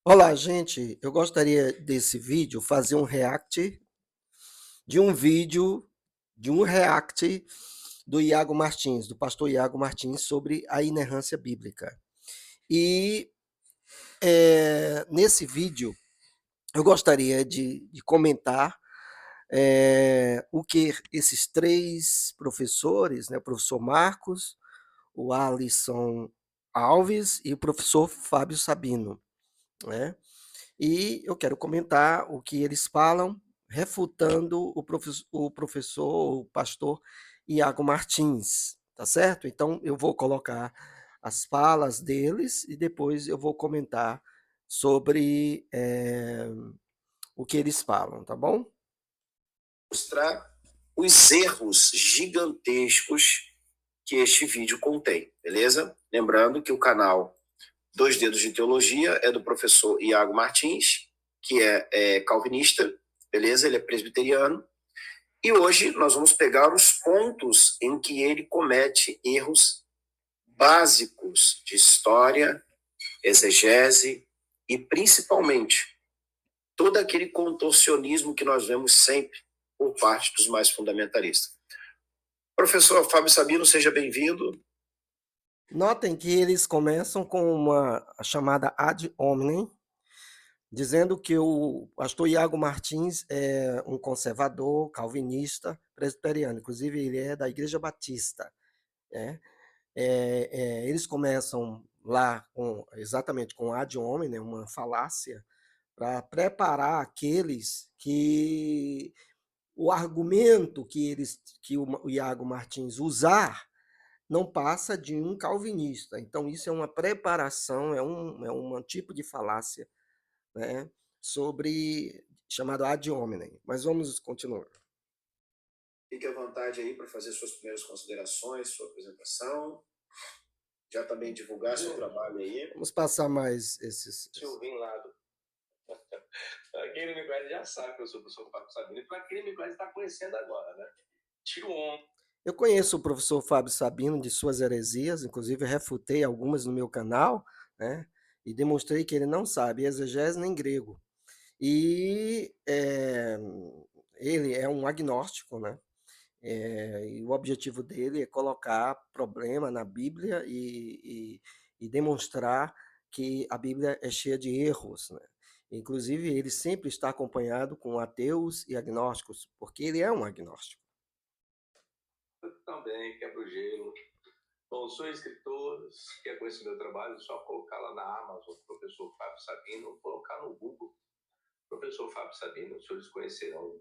Olá, gente. Eu gostaria desse vídeo fazer um react de um vídeo, de um react do Iago Martins, do pastor Iago Martins, sobre a inerrância bíblica. E nesse vídeo eu gostaria de comentar o que esses três professores, né, o professor Marcos, o Alisson Alves e o professor Fábio Sabino, né? E eu quero comentar o que eles falam, refutando o professor, o pastor Iago Martins, tá certo? Então, eu vou colocar as falas deles e depois eu vou comentar sobre o que eles falam, tá bom? Mostrar os erros gigantescos que este vídeo contém, beleza? Lembrando que o canal Dois Dedos de Teologia é do professor Iago Martins, que é calvinista, beleza? Ele é presbiteriano. E hoje nós vamos pegar os pontos em que ele comete erros básicos de história, exegese e, principalmente, todo aquele contorcionismo que nós vemos sempre por parte dos mais fundamentalistas. Professor Fábio Sabino, seja bem-vindo. Notem que eles começam com uma chamada ad hominem, dizendo que o pastor Iago Martins é um conservador, calvinista, presbiteriano. Inclusive, ele é da Igreja Batista, né? Eles começam lá exatamente com ad hominem, uma falácia, para preparar aqueles que o argumento que o Iago Martins usar não passa de um calvinista. Então, isso é uma preparação, é um tipo de falácia, né, sobre chamado ad hominem. Mas vamos continuar. Fique à vontade aí para fazer suas primeiras considerações, sua apresentação. Já também divulgar seu trabalho aí. Vamos passar mais esses. Silvinho Lado. Para quem não me conhece já sabe que eu sou o professor Fábio Sabino. E para quem não me conhece está conhecendo agora, né? Tiro on. Eu conheço o professor Fábio Sabino de suas heresias, inclusive refutei algumas no meu canal, né? E demonstrei que ele não sabe exegese nem grego. E ele é um agnóstico, né? E o objetivo dele é colocar problema na Bíblia e demonstrar que a Bíblia é cheia de erros, né? Inclusive, ele sempre está acompanhado com ateus e agnósticos, porque ele é um agnóstico. Eu também quebro o gelo. Bom, sou escritor, se quer conhecer meu trabalho, é só colocar lá na Amazon, professor Fábio Sabino, ou colocar no Google, professor Fábio Sabino, os senhores conhecerão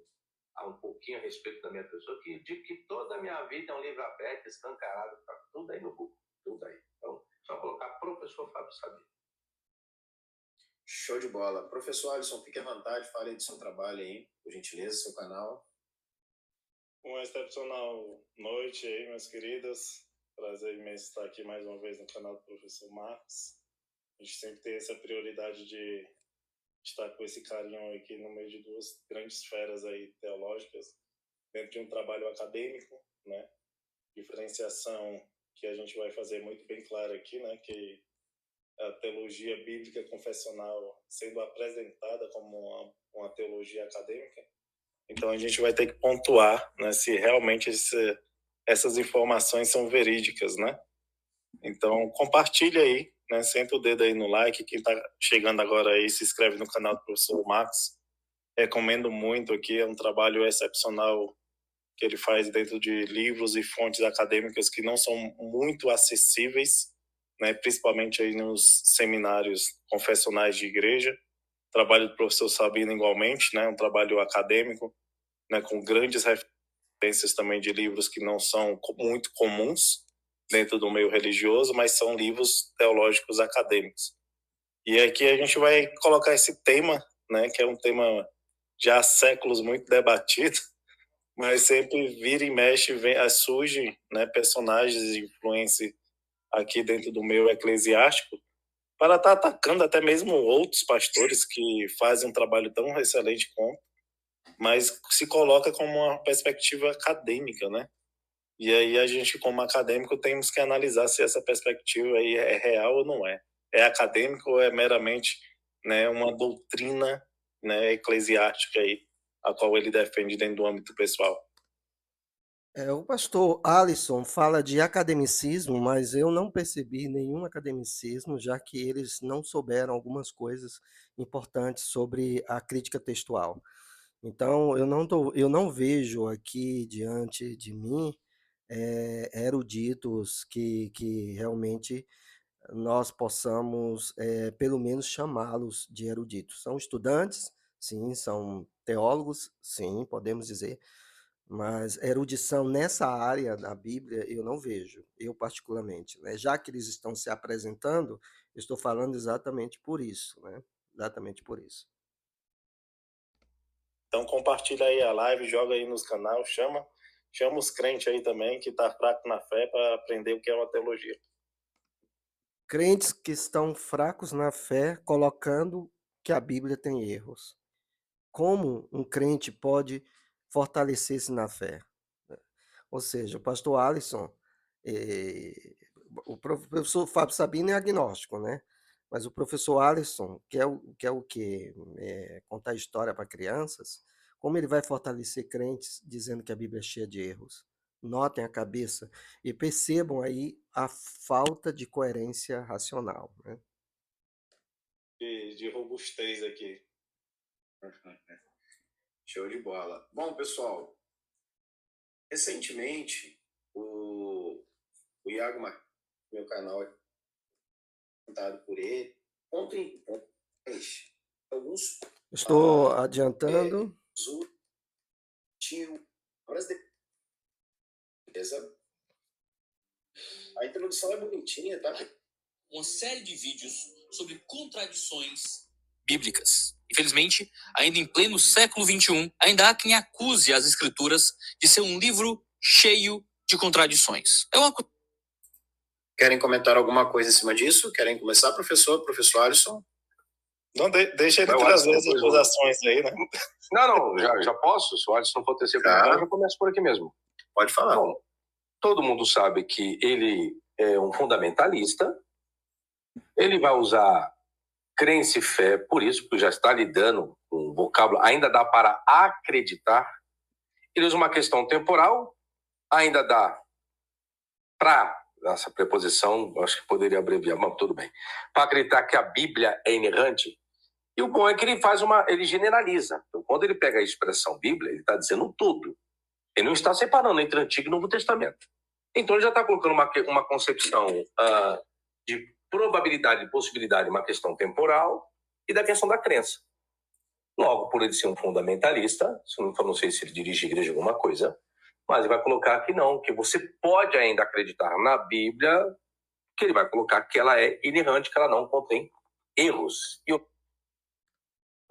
um pouquinho a respeito da minha pessoa, que digo que toda a minha vida é um livro aberto, escancarado, tá tudo aí no Google, tudo aí. Então, só colocar professor Fábio Sabino. Show de bola. Professor Alisson, fique à vontade, fale do seu trabalho aí, por gentileza, seu canal. Uma excepcional noite aí, meus queridos. Prazer imenso estar aqui mais uma vez no canal do professor Marcos. A gente sempre tem essa prioridade de estar com esse carinho aqui no meio de duas grandes esferas aí teológicas, dentro de um trabalho acadêmico, né? Diferenciação que a gente vai fazer muito bem clara aqui, né? Que a teologia bíblica confessional sendo apresentada como uma teologia acadêmica. Então a gente vai ter que pontuar, né, se realmente essas informações são verídicas, né? Então compartilha aí, né? Senta o dedo aí no like. Quem está chegando agora aí, se inscreve no canal do professor Marcos. Recomendo muito aqui, é um trabalho excepcional que ele faz dentro de livros e fontes acadêmicas que não são muito acessíveis, né? Principalmente aí nos seminários confessionais de igreja. O trabalho do professor Sabino igualmente, né? Um trabalho acadêmico, né, com grandes referências também de livros que não são muito comuns dentro do meio religioso, mas são livros teológicos acadêmicos. E aqui a gente vai colocar esse tema, né, que é um tema já há séculos muito debatido, mas sempre vira e mexe, surge, né, personagens de influência aqui dentro do meio eclesiástico para estar atacando até mesmo outros pastores que fazem um trabalho tão excelente quanto, mas se coloca como uma perspectiva acadêmica, né? E aí a gente, como acadêmico, temos que analisar se essa perspectiva aí é real ou não é. É acadêmico ou é meramente né, uma doutrina, né, eclesiástica aí, a qual ele defende dentro do âmbito pessoal. O pastor Alisson fala de academicismo, mas eu não percebi nenhum academicismo, já que eles não souberam algumas coisas importantes sobre a crítica textual. Então, eu não vejo aqui diante de mim eruditos que realmente nós possamos, pelo menos, chamá-los de eruditos. São estudantes, sim, são teólogos, sim, podemos dizer, mas erudição nessa área da Bíblia eu não vejo, eu particularmente, né? Já que eles estão se apresentando, eu estou falando exatamente por isso, né? Exatamente por isso. Então compartilha aí a live, joga aí nos canais, chama os crentes aí também que tá fraco na fé para aprender o que é uma teologia. Crentes que estão fracos na fé, colocando que a Bíblia tem erros. Como um crente pode fortalecer-se na fé? Ou seja, o pastor Alisson, eh, o professor Fábio Sabino é agnóstico, né? Mas o professor Alisson, que é o quê? Contar história para crianças, como ele vai fortalecer crentes dizendo que a Bíblia é cheia de erros? Notem a cabeça e percebam aí a falta de coerência racional, né? De robustez aqui. Show de bola. Bom, pessoal, recentemente o Iago Martins, meu canal é contado por ele, ontem alguns Estou adiantando. tio, beleza? A introdução é bonitinha, tá? Uma série de vídeos sobre contradições bíblicas. Infelizmente, ainda em pleno século XXI, ainda há quem acuse as escrituras de ser um livro cheio de contradições. Querem comentar alguma coisa em cima disso? Querem começar, professor Alisson? Não, deixa ele trazer as acusações aí, né? Não, já posso? Se o Alisson for tecer comentário, eu já começo por aqui mesmo. Pode falar. Bom, todo mundo sabe que ele é um fundamentalista, ele vai usar crença e fé, por isso, porque já está lidando com o vocábulo, ainda dá para acreditar. Ele usa uma questão temporal, ainda dá para, essa preposição, acho que poderia abreviar, mas tudo bem, para acreditar que a Bíblia é inerrante. E o bom é que ele generaliza. Então, quando ele pega a expressão Bíblia, ele está dizendo tudo. Ele não está separando entre Antigo e Novo Testamento. Então, ele já está colocando uma concepção de probabilidade e possibilidade, uma questão temporal, e da questão da crença. Logo, por ele ser um fundamentalista, não sei se ele dirige a igreja alguma coisa, mas ele vai colocar que não, que você pode ainda acreditar na Bíblia, que ele vai colocar que ela é inerrante, que ela não contém erros. E o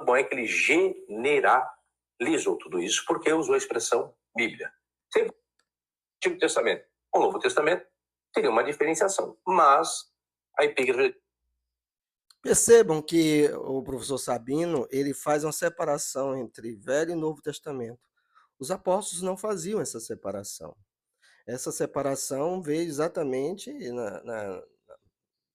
bom é que ele generalizou tudo isso, porque usou a expressão Bíblia. Sempre o Antigo Testamento ou o Novo Testamento teria uma diferenciação, mas a epígrafe... Percebam que o professor Sabino, ele faz uma separação entre Velho e Novo Testamento. Os apóstolos não faziam essa separação. Essa separação veio exatamente na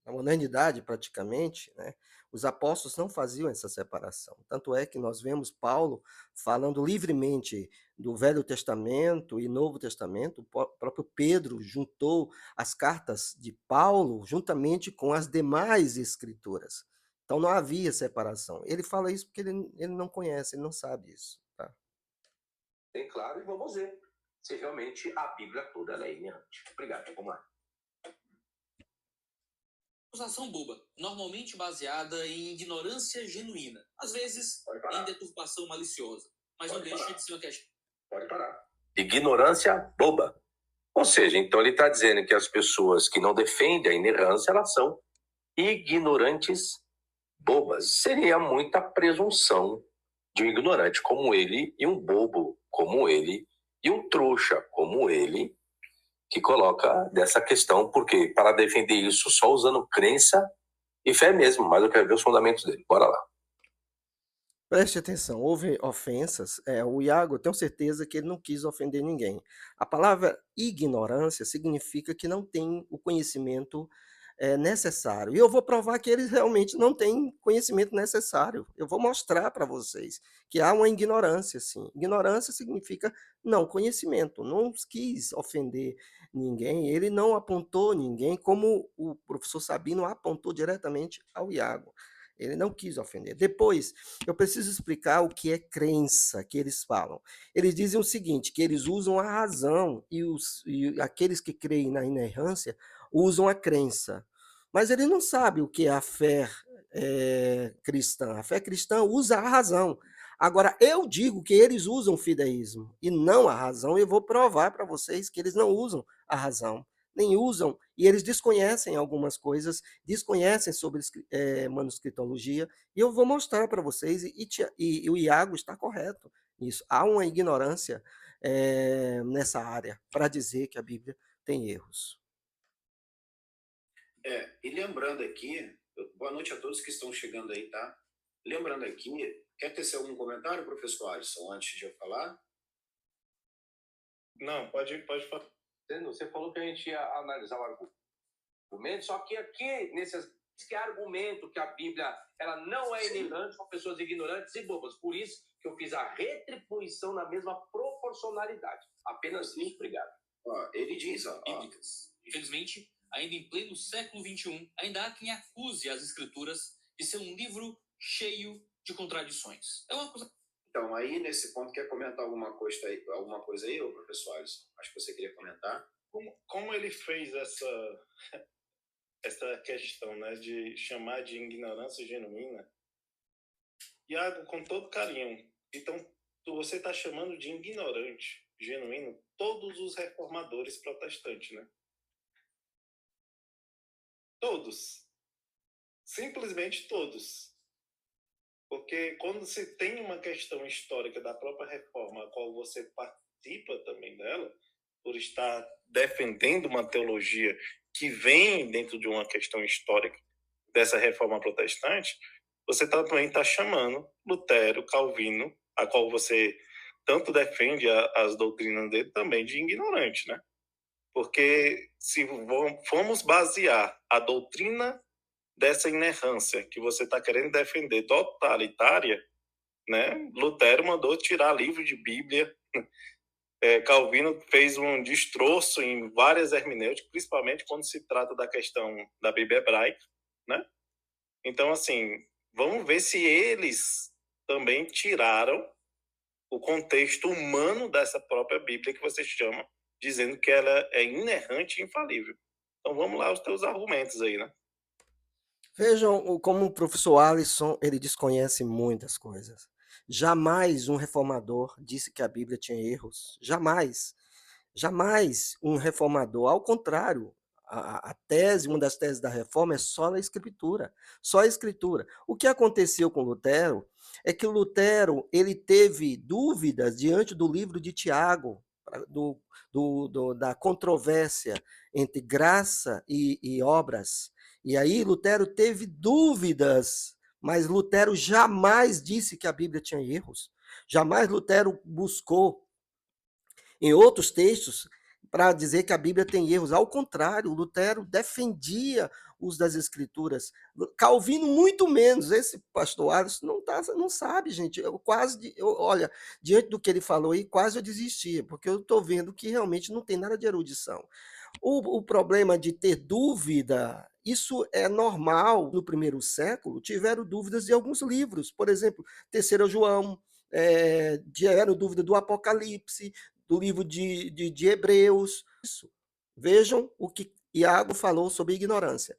modernidade, praticamente, né? Os apóstolos não faziam essa separação. Tanto é que nós vemos Paulo falando livremente do Velho Testamento e Novo Testamento. O próprio Pedro juntou as cartas de Paulo juntamente com as demais escrituras. Então não havia separação. Ele fala isso porque ele não conhece, ele não sabe isso. Tá? Bem claro, e vamos ver se realmente a Bíblia toda é inerrante. Obrigado, vamos lá. Acusação boba, normalmente baseada em ignorância genuína, às vezes em deturpação maliciosa, mas não deixa de ser uma questão. Pode parar. Ignorância boba. Ou seja, então ele está dizendo que as pessoas que não defendem a inerrância, elas são ignorantes bobas. Seria muita presunção de um ignorante como ele e um bobo como ele e um trouxa como ele, que coloca dessa questão, porque para defender isso só usando crença e fé mesmo, mas eu quero ver os fundamentos dele. Bora lá. Preste atenção, houve ofensas. O Iago, eu tenho certeza que ele não quis ofender ninguém. A palavra ignorância significa que não tem o conhecimento necessário. E eu vou provar que eles realmente não têm conhecimento necessário. Eu vou mostrar para vocês que há uma ignorância, sim. Ignorância significa não conhecimento. Não quis ofender ninguém, ele não apontou ninguém, como o professor Sabino apontou diretamente ao Iago. Ele não quis ofender. Depois, eu preciso explicar o que é crença que eles falam. Eles dizem o seguinte, que eles usam a razão e aqueles que creem na inerrância usam a crença. Mas ele não sabe o que é a fé cristã. A fé cristã usa a razão. Agora, eu digo que eles usam o fideísmo e não a razão, e eu vou provar para vocês que eles não usam a razão, nem usam, e eles desconhecem algumas coisas, desconhecem sobre manuscritologia, e eu vou mostrar para vocês, e o Iago está correto nisso. Há uma ignorância nessa área para dizer que a Bíblia tem erros. E lembrando aqui, boa noite a todos que estão chegando aí, tá? Lembrando aqui, quer tecer algum comentário, professor Alisson, antes de eu falar? Não, pode falar. Você falou que a gente ia analisar o argumento, só que aqui, nesse argumento que a Bíblia ela não é inerrante com pessoas ignorantes e bobas. Por isso que eu fiz a retribuição na mesma proporcionalidade. Apenas isso, obrigado. Ele diz, bíblicas. Infelizmente, ainda em pleno século XXI, ainda há quem acuse as escrituras de ser um livro cheio de contradições. É uma coisa... Então, aí, nesse ponto, quer comentar alguma coisa aí, ô professor Alisson? Acho que você queria comentar. Como ele fez essa questão, né, de chamar de ignorância genuína, Iago, com todo carinho, então você está chamando de ignorante genuíno todos os reformadores protestantes, né? Todos. Simplesmente todos. Porque quando se tem uma questão histórica da própria reforma, a qual você participa também dela, por estar defendendo uma teologia que vem dentro de uma questão histórica dessa reforma protestante, você também está chamando Lutero, Calvino, a qual você tanto defende as doutrinas dele, também de ignorante, né? Porque se formos basear a doutrina dessa inerrância que você está querendo defender totalitária, né? Lutero mandou tirar livro de Bíblia, Calvino fez um destroço em várias hermenêuticas, principalmente quando se trata da questão da Bíblia hebraica, né? Então, assim, vamos ver se eles também tiraram o contexto humano dessa própria Bíblia que você chama, dizendo que ela é inerrante e infalível. Então, vamos lá os teus argumentos aí, né? Vejam como o professor Alisson, ele desconhece muitas coisas. Jamais um reformador disse que a Bíblia tinha erros. Jamais. Jamais um reformador. Ao contrário, uma das teses da reforma é só a Escritura. Só a Escritura. O que aconteceu com Lutero é que Lutero ele teve dúvidas diante do livro de Tiago, da controvérsia entre graça e obras. E aí Lutero teve dúvidas, mas Lutero jamais disse que a Bíblia tinha erros. Jamais Lutero buscou em outros textos para dizer que a Bíblia tem erros. Ao contrário, Lutero defendia os das Escrituras. Calvino, muito menos. Esse pastor Alisson não sabe, gente. Olha, diante do que ele falou aí, quase eu desistia, porque eu estou vendo que realmente não tem nada de erudição. O problema de ter dúvida, isso é normal. No primeiro século, tiveram dúvidas de alguns livros. Por exemplo, 3 João, tiveram dúvida do Apocalipse, do livro de Hebreus. Isso. Vejam o que Iago falou sobre ignorância.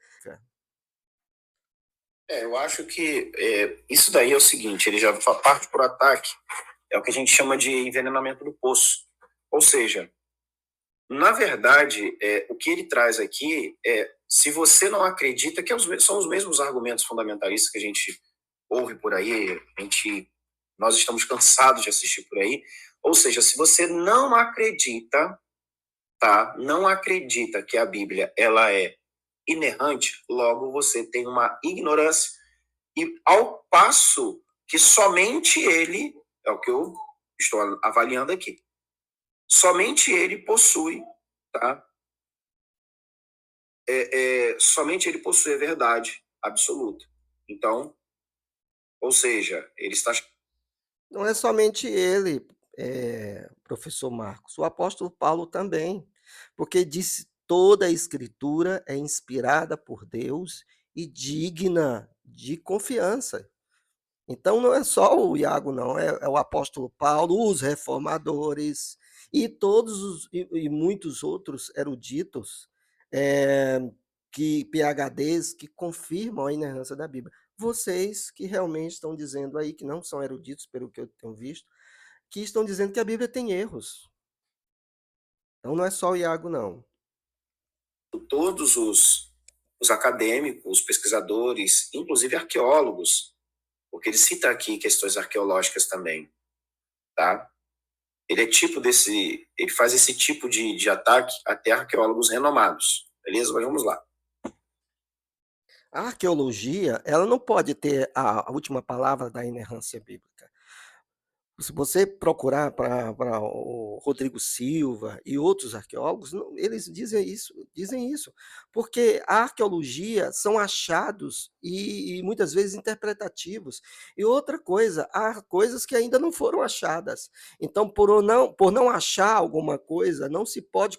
Eu acho que isso daí é o seguinte, ele já parte por ataque, é o que a gente chama de envenenamento do poço. Ou seja, na verdade, o que ele traz aqui se você não acredita, que são os mesmos argumentos fundamentalistas que a gente ouve por aí, nós estamos cansados de assistir por aí. Ou seja, se você não acredita, tá? Não acredita que a Bíblia ela é inerrante, logo você tem uma ignorância. E ao passo que somente ele, é o que eu estou avaliando aqui, somente ele possui, tá? somente ele possui a verdade absoluta. Então, ou seja, ele está... Não é somente ele, professor Marcos, o apóstolo Paulo também, porque disse: toda a escritura é inspirada por Deus e digna de confiança. Então não é só o Iago, não, é o apóstolo Paulo, os reformadores e e muitos outros eruditos, eh, PhDs que confirmam a inerrância da Bíblia. Vocês que realmente estão dizendo aí que não são eruditos, pelo que eu tenho visto, que estão dizendo que a Bíblia tem erros. Então não é só o Iago, não. Todos os acadêmicos, os pesquisadores, inclusive arqueólogos, porque ele cita aqui questões arqueológicas também, tá? Ele faz esse tipo de ataque até arqueólogos renomados, beleza? Mas vamos lá. A arqueologia, ela não pode ter a última palavra da inerrância bíblica. Se você procurar para o Rodrigo Silva e outros arqueólogos, eles dizem isso, porque a arqueologia são achados e muitas vezes interpretativos. E outra coisa, há coisas que ainda não foram achadas. Então, por não achar alguma coisa, não se pode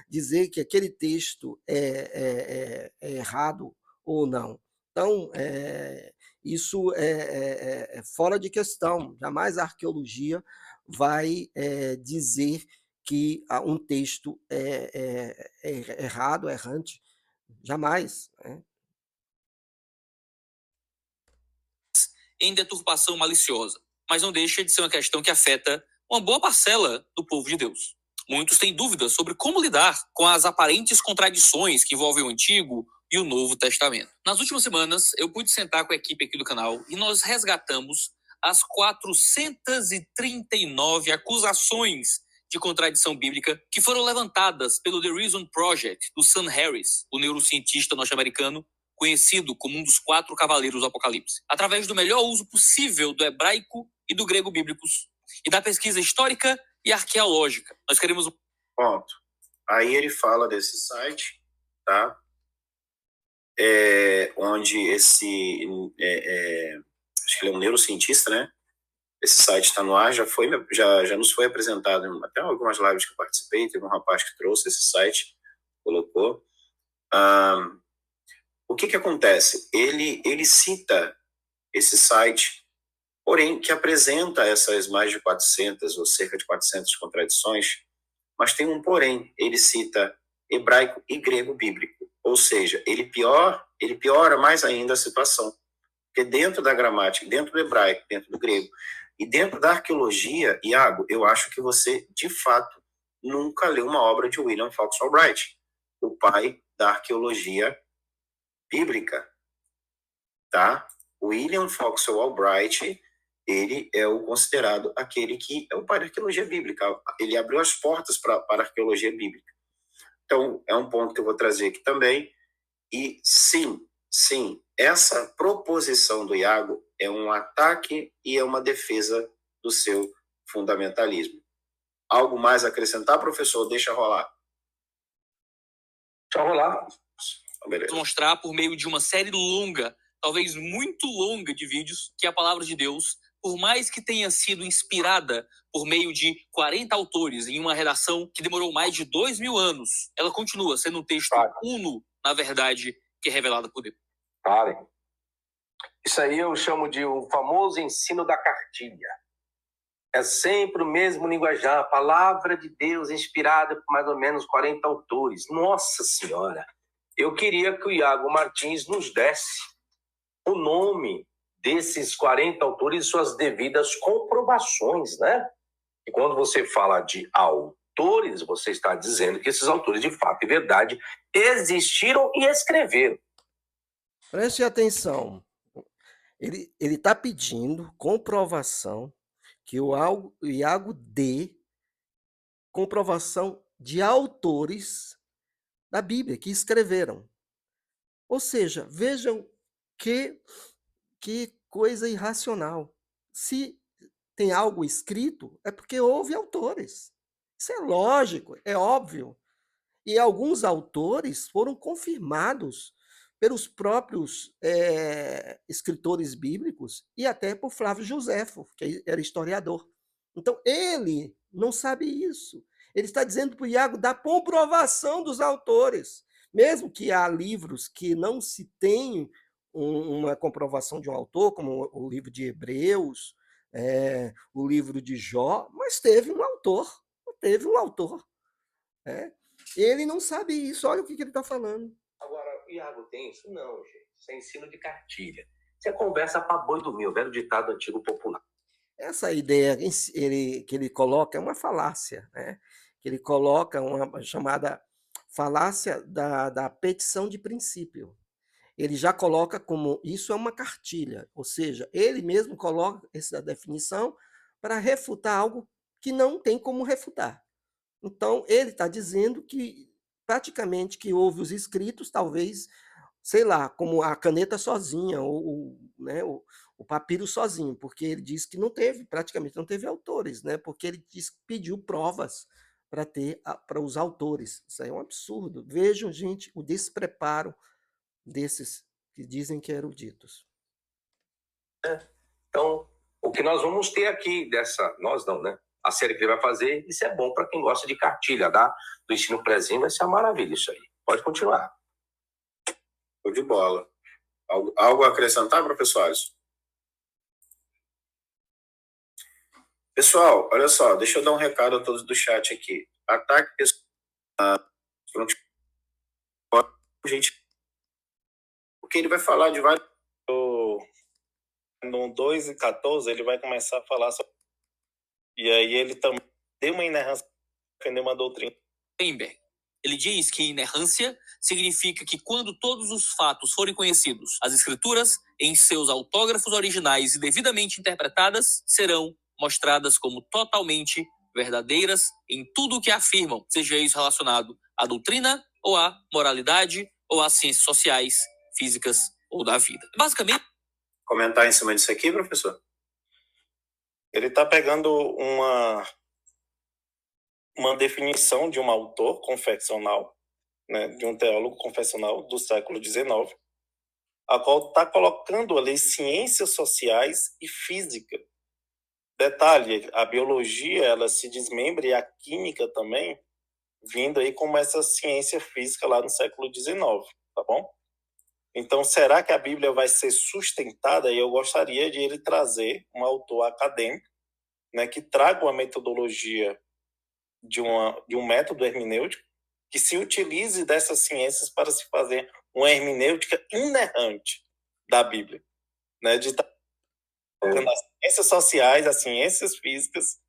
dizer que aquele texto é errado ou não. Então, isso é fora de questão. Jamais a arqueologia vai dizer que um texto é errado, errante. Jamais. Né? Em deturpação maliciosa, mas não deixa de ser uma questão que afeta uma boa parcela do povo de Deus. Muitos têm dúvidas sobre como lidar com as aparentes contradições que envolvem o Antigo e o Novo Testamento. Nas últimas semanas, eu pude sentar com a equipe aqui do canal e nós resgatamos as 439 acusações de contradição bíblica que foram levantadas pelo The Reason Project, do Sam Harris, o neurocientista norte-americano, conhecido como um dos 4 cavaleiros do Apocalipse, através do melhor uso possível do hebraico e do grego bíblicos, e da pesquisa histórica e arqueológica. Nós queremos... Ponto. Aí ele fala desse site, tá? Onde acho que ele é um neurocientista, né? Esse site está no ar, já nos foi apresentado até em algumas lives que eu participei, teve um rapaz que trouxe esse site, colocou. O que acontece? Ele cita esse site, porém, que apresenta essas mais de 400 ou cerca de 400 contradições, mas tem um porém, ele cita hebraico e grego bíblico, ou seja, ele piora mais ainda a situação, porque dentro da gramática, dentro do hebraico, dentro do grego e dentro da arqueologia, Iago, eu acho que você, de fato, nunca leu uma obra de William Fox Albright, o pai da arqueologia bíblica, tá? William Foxwell Albright, ele é o considerado aquele que é o pai da arqueologia bíblica. Ele abriu as portas para a arqueologia bíblica. Então, é um ponto que eu vou trazer aqui também. E sim, essa proposição do Iago é um ataque e é uma defesa do seu fundamentalismo. Algo mais a acrescentar, professor? Deixa rolar. Deixa rolar. Beleza. Mostrar por meio de uma série longa, talvez muito longa de vídeos, que a palavra de Deus, por mais que tenha sido inspirada por meio de 40 autores em uma redação que demorou mais de 2.000 anos, ela continua sendo um texto uno, na verdade, que é revelada por Deus. Parem. Isso aí eu chamo de o famoso ensino da cartilha. É sempre o mesmo linguajar, a palavra de Deus inspirada por mais ou menos 40 autores. Nossa Senhora! Eu queria que o Iago Martins nos desse o nome desses 40 autores e suas devidas comprovações, né? E quando você fala de autores, você está dizendo que esses autores, de fato e verdade, existiram e escreveram. Preste atenção. Ele está pedindo comprovação que o Iago dê comprovação de autores da Bíblia que escreveram. Ou seja, vejam que coisa irracional. Se tem algo escrito, é porque houve autores. Isso é lógico, é óbvio. E alguns autores foram confirmados pelos próprios escritores bíblicos e até por Flávio Joséfo, que era historiador. Então, ele não sabe isso. Ele está dizendo para o Iago da comprovação dos autores. Mesmo que há livros que não se tem uma comprovação de um autor, como o livro de Hebreus, o livro de Jó, mas teve um autor. Teve um autor. Ele não sabe isso, olha o que ele está falando. Agora, Iago tem isso? Não, gente. Isso é ensino de cartilha. Isso é conversa para boi dormir, o velho ditado antigo popular. Essa ideia que ele coloca é uma falácia, né? Que ele coloca uma chamada falácia da petição de princípio. Ele já coloca como isso é uma cartilha, ou seja, ele mesmo coloca essa definição para refutar algo que não tem como refutar. Então, ele está dizendo que praticamente que houve os escritos, talvez, sei lá, como a caneta sozinha, ou né, o papiro sozinho, porque ele diz que não teve, praticamente não teve autores, né? Porque ele pediu provas para os autores. Isso aí é um absurdo. Vejam, gente, o despreparo desses que dizem que eruditos. Então, o que nós vamos ter aqui nós não, né? A série que ele vai fazer, isso é bom para quem gosta de cartilha, do ensino prézinho, vai ser uma maravilha isso aí. Pode continuar. Show de bola. Algo a acrescentar, professores? Pessoal, olha só, deixa eu dar um recado a todos do chat aqui. Ataque gente, porque ele vai falar de vários. No 2:14, ele vai começar a falar sobre. E aí ele também deu uma inerrância para defender uma doutrina. Weinberg. Ele diz que inerrância significa que quando todos os fatos forem conhecidos, as escrituras, em seus autógrafos originais e devidamente interpretadas, serão mostradas como totalmente verdadeiras em tudo o que afirmam, seja isso relacionado à doutrina, ou à moralidade, ou às ciências sociais, físicas ou da vida. Basicamente... Comentar em cima disso aqui, professor? Ele está pegando uma definição de um autor confessional, né, de um teólogo confessional do século XIX, a qual está colocando ali ciências sociais e física. Detalhe, a biologia ela se desmembra e a química também, vindo aí como essa ciência física lá no século XIX, tá bom? Então, será que a Bíblia vai ser sustentada? E eu gostaria de ele trazer um autor acadêmico, né, que traga uma metodologia de um método hermenêutico que se utilize dessas ciências para se fazer uma hermenêutica inerrante da Bíblia, né, de estar colocando as ciências sociais, as ciências físicas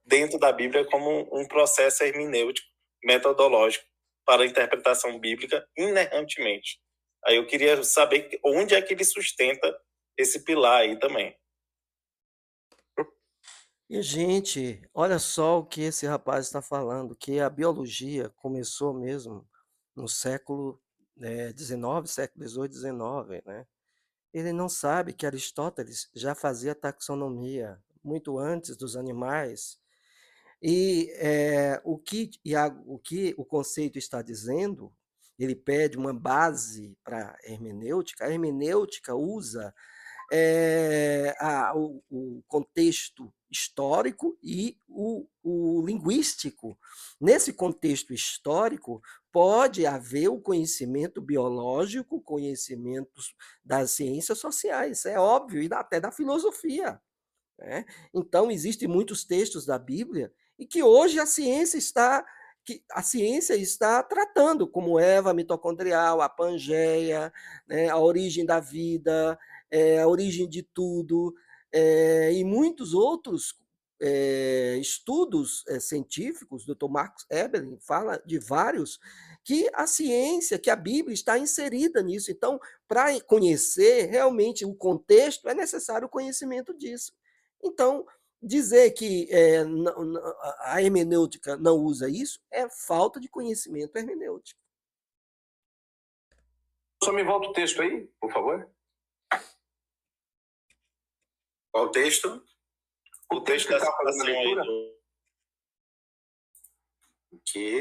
dentro da Bíblia como um processo hermenêutico, metodológico para a interpretação bíblica inerrantemente. Aí eu queria saber onde é que ele sustenta esse pilar aí também. E, gente, olha só o que esse rapaz está falando, que a biologia começou mesmo no século XIX, século XVIII, XIX, né? Ele não sabe que Aristóteles já fazia taxonomia muito antes dos animais. E o que o conceito está dizendo, ele pede uma base para a hermenêutica usa o contexto histórico e o linguístico. Nesse contexto histórico, pode haver o conhecimento biológico, conhecimentos das ciências sociais, é óbvio, e até da filosofia. Né? Então, existem muitos textos da Bíblia e que hoje a ciência está tratando, como Eva mitocondrial, a Pangeia, né, a origem da vida, a origem de tudo, e muitos outros estudos científicos. O Dr. Max Eberlin fala de vários, que a ciência, que a Bíblia está inserida nisso. Então, para conhecer realmente o contexto, é necessário o conhecimento disso. Então, dizer que a hermenêutica não usa isso é falta de conhecimento hermenêutico. Só me volta o texto aí, por favor. Qual o texto? O texto que está fazendo a leitura. Aqui.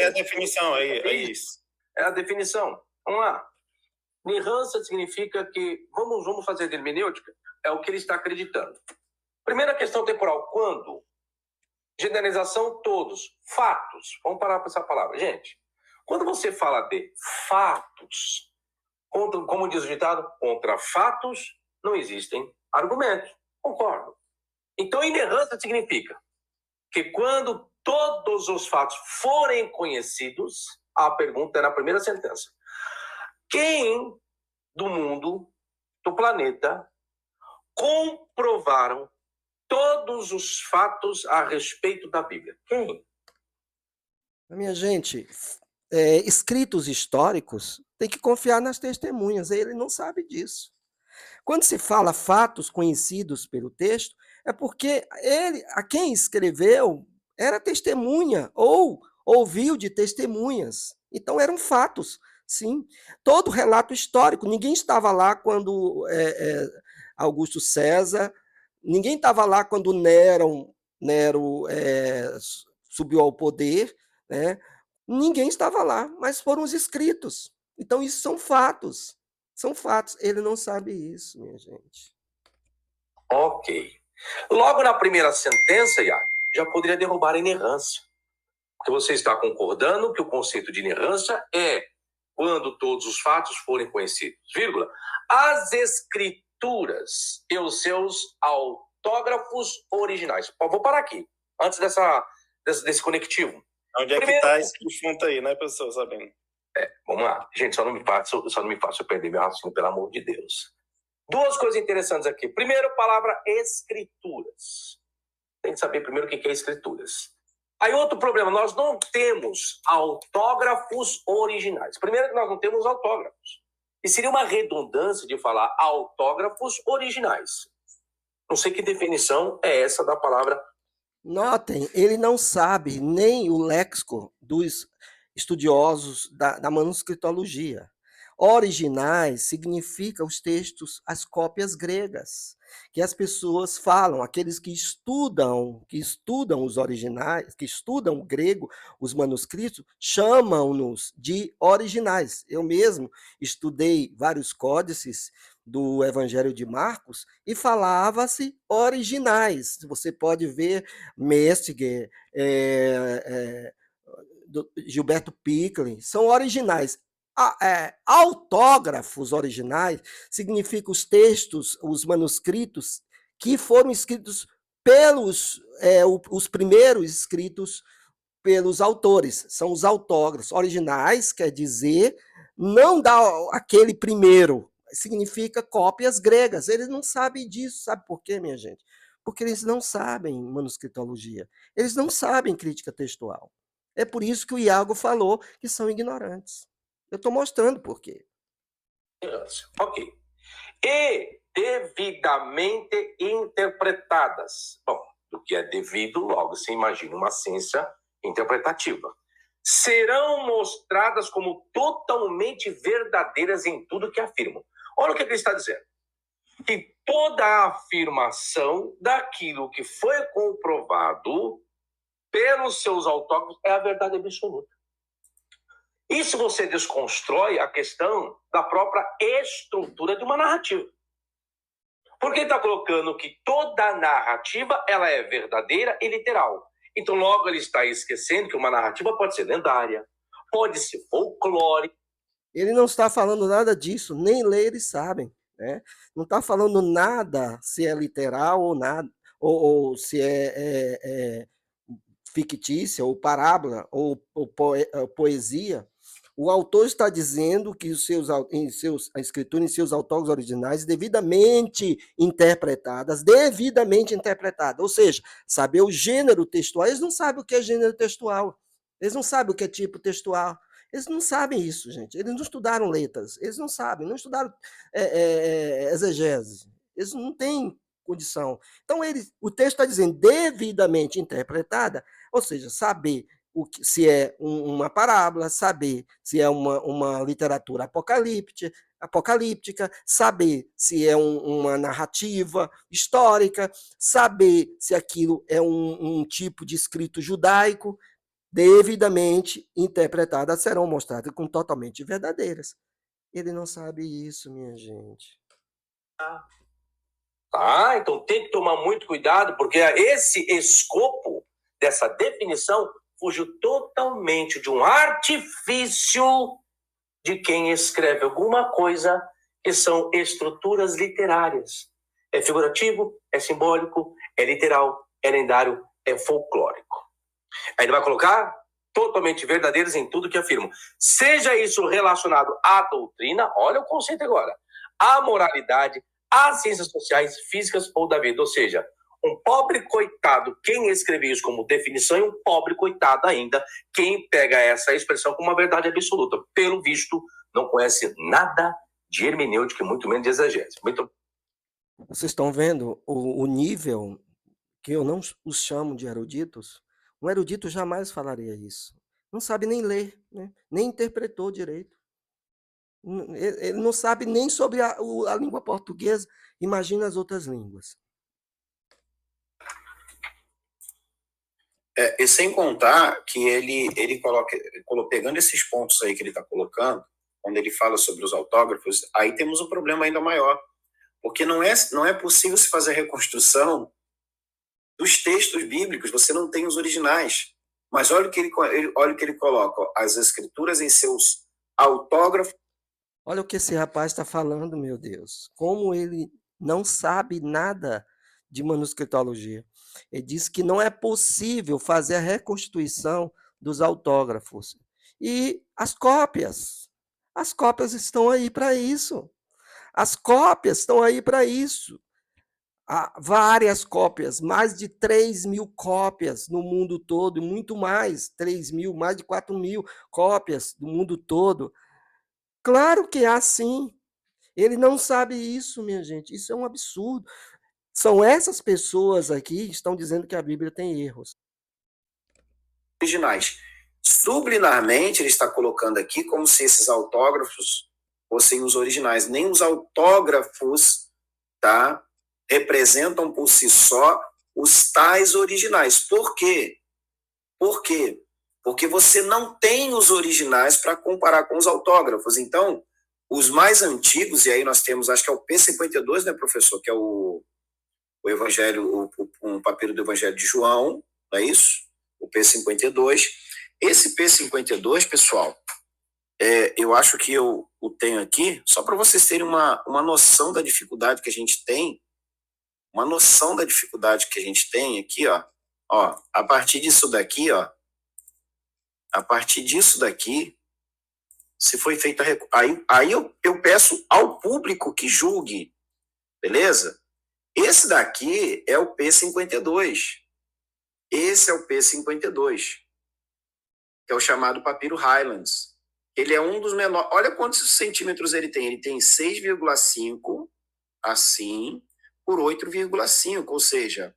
É a definição, é isso. É a definição. Vamos lá. Inerrância significa que, vamos fazer de hermenêutica, é o que ele está acreditando. Primeira questão temporal, quando? Generalização, todos. Fatos. Vamos parar com essa palavra. Gente, quando você fala de fatos, como diz o ditado, contra fatos não existem argumentos. Concordo. Então, inerrância significa que quando todos os fatos forem conhecidos, a pergunta é na primeira sentença. Quem do mundo, do planeta, comprovaram todos os fatos a respeito da Bíblia? Quem? Minha gente, escritos históricos, tem que confiar nas testemunhas, ele não sabe disso. Quando se fala fatos conhecidos pelo texto, é porque a quem escreveu era testemunha ou ouviu de testemunhas. Então eram fatos, sim. Todo relato histórico, ninguém estava lá quando Augusto César, ninguém estava lá quando Nero subiu ao poder, né? Ninguém estava lá, mas foram os escritos. Então isso são fatos. São fatos. Ele não sabe isso, minha gente. Ok. Logo na primeira sentença, Iago, já poderia derrubar a inerrância. Porque você está concordando que o conceito de inerrância é quando todos os fatos forem conhecidos, vírgula, as escrituras e os seus autógrafos originais. Vou parar aqui, antes desse conectivo. Onde é que está esse ponto aí, né, pessoal, sabendo? Vamos lá. Gente, só não me faça perder meu raciocínio, pelo amor de Deus. Duas coisas interessantes aqui. Primeiro, a palavra escrituras. Tem que saber primeiro o que é escrituras. Aí outro problema, nós não temos autógrafos originais. Primeiro que nós não temos autógrafos. E seria uma redundância de falar autógrafos originais. Não sei que definição é essa da palavra. Notem, ele não sabe nem o léxico dos estudiosos da manuscritologia. Originais significa os textos, as cópias gregas, que as pessoas falam, aqueles que estudam os originais, que estudam o grego, os manuscritos, chamam-nos de originais. Eu mesmo estudei vários códices do Evangelho de Marcos e falava-se originais. Você pode ver Mestiger, Gilberto Pickling, são originais. Autógrafos originais significa os textos, os manuscritos que foram escritos pelos os primeiros escritos pelos autores, são os autógrafos. Originais quer dizer não dá aquele primeiro, significa cópias gregas. Eles não sabem disso, sabe por quê, minha gente? Porque eles não sabem manuscritologia, eles não sabem crítica textual. É por isso que o Iago falou que são ignorantes. Eu estou mostrando por quê. Ok. E devidamente interpretadas. Bom, o que é devido, logo se imagina uma ciência interpretativa. Serão mostradas como totalmente verdadeiras em tudo que afirmam. Olha o que ele está dizendo. Que toda a afirmação daquilo que foi comprovado pelos seus autógrafos é a verdade absoluta. Isso você desconstrói a questão da própria estrutura de uma narrativa. Porque ele está colocando que toda narrativa ela é verdadeira e literal. Então, logo, ele está esquecendo que uma narrativa pode ser lendária, pode ser folclórica. Ele não está falando nada disso, nem ler eles sabem. Né? Não está falando nada se é literal ou nada, ou se é fictícia, ou parábola, ou poesia. O autor está dizendo que a escritura em seus autógrafos originais devidamente interpretadas, ou seja, saber o gênero textual. Eles não sabem o que é gênero textual, eles não sabem o que é tipo textual, eles não sabem isso, gente. Eles não estudaram letras, eles não sabem, não estudaram exegese, eles não têm condição. Então, o texto está dizendo devidamente interpretada, ou seja, saber se é uma parábola, saber se é uma literatura apocalíptica, saber se é uma narrativa histórica, saber se aquilo é um tipo de escrito judaico. devidamente interpretadas, serão mostradas como totalmente verdadeiras. Ele não sabe isso, minha gente. Ah, então tem que tomar muito cuidado, porque esse escopo dessa definição fugiu totalmente de um artifício de quem escreve alguma coisa que são estruturas literárias. É figurativo, é simbólico, é literal, é lendário, é folclórico. Aí ele vai colocar totalmente verdadeiros em tudo que afirmam. Seja isso relacionado à doutrina, olha o conceito agora, à moralidade, às ciências sociais, físicas ou da vida. Ou seja, um pobre coitado, quem escreveu isso como definição, e um pobre coitado ainda, quem pega essa expressão como uma verdade absoluta. Pelo visto, não conhece nada de hermenêutica, muito menos de exegese. Vocês estão vendo o nível que eu não os chamo de eruditos? Um erudito jamais falaria isso. Não sabe nem ler, né? Nem interpretou direito. Ele não sabe nem sobre a língua portuguesa, imagina as outras línguas. E sem contar que ele coloca, pegando esses pontos aí que ele está colocando, quando ele fala sobre os autógrafos, aí temos um problema ainda maior, porque não é possível se fazer a reconstrução dos textos bíblicos, você não tem os originais. Mas olha o que ele coloca, ó, as escrituras em seus autógrafos. Olha o que esse rapaz está falando, meu Deus. Como ele não sabe nada de manuscritologia. Ele diz que não é possível fazer a reconstituição dos autógrafos. E as cópias estão aí para isso. As cópias estão aí para isso. Há várias cópias, mais de 3.000 cópias no mundo todo, e muito mais, 3.000, mais de 4.000 cópias do mundo todo. Claro que há sim. Ele não sabe isso, minha gente. Isso é um absurdo. São essas pessoas aqui que estão dizendo que a Bíblia tem erros. Originais. Subliminarmente, ele está colocando aqui como se esses autógrafos fossem os originais. Nem os autógrafos, tá, representam por si só os tais originais. Por quê? Por quê? Porque você não tem os originais para comparar com os autógrafos. Então, os mais antigos, e aí nós temos, acho que é o P52, né, professor? Que é o Evangelho, um papiro do Evangelho de João, não é isso? O P52. Esse P52, pessoal, eu acho que eu o tenho aqui, só para vocês terem uma noção da dificuldade que a gente tem, aqui, ó, a partir disso daqui, se foi feita, aí eu peço ao público que julgue, beleza? Esse daqui é o P52. Esse é o P52, que é o chamado papiro Highlands. Ele é um dos menores. Olha quantos centímetros ele tem. Ele tem 6,5, assim, por 8,5, ou seja,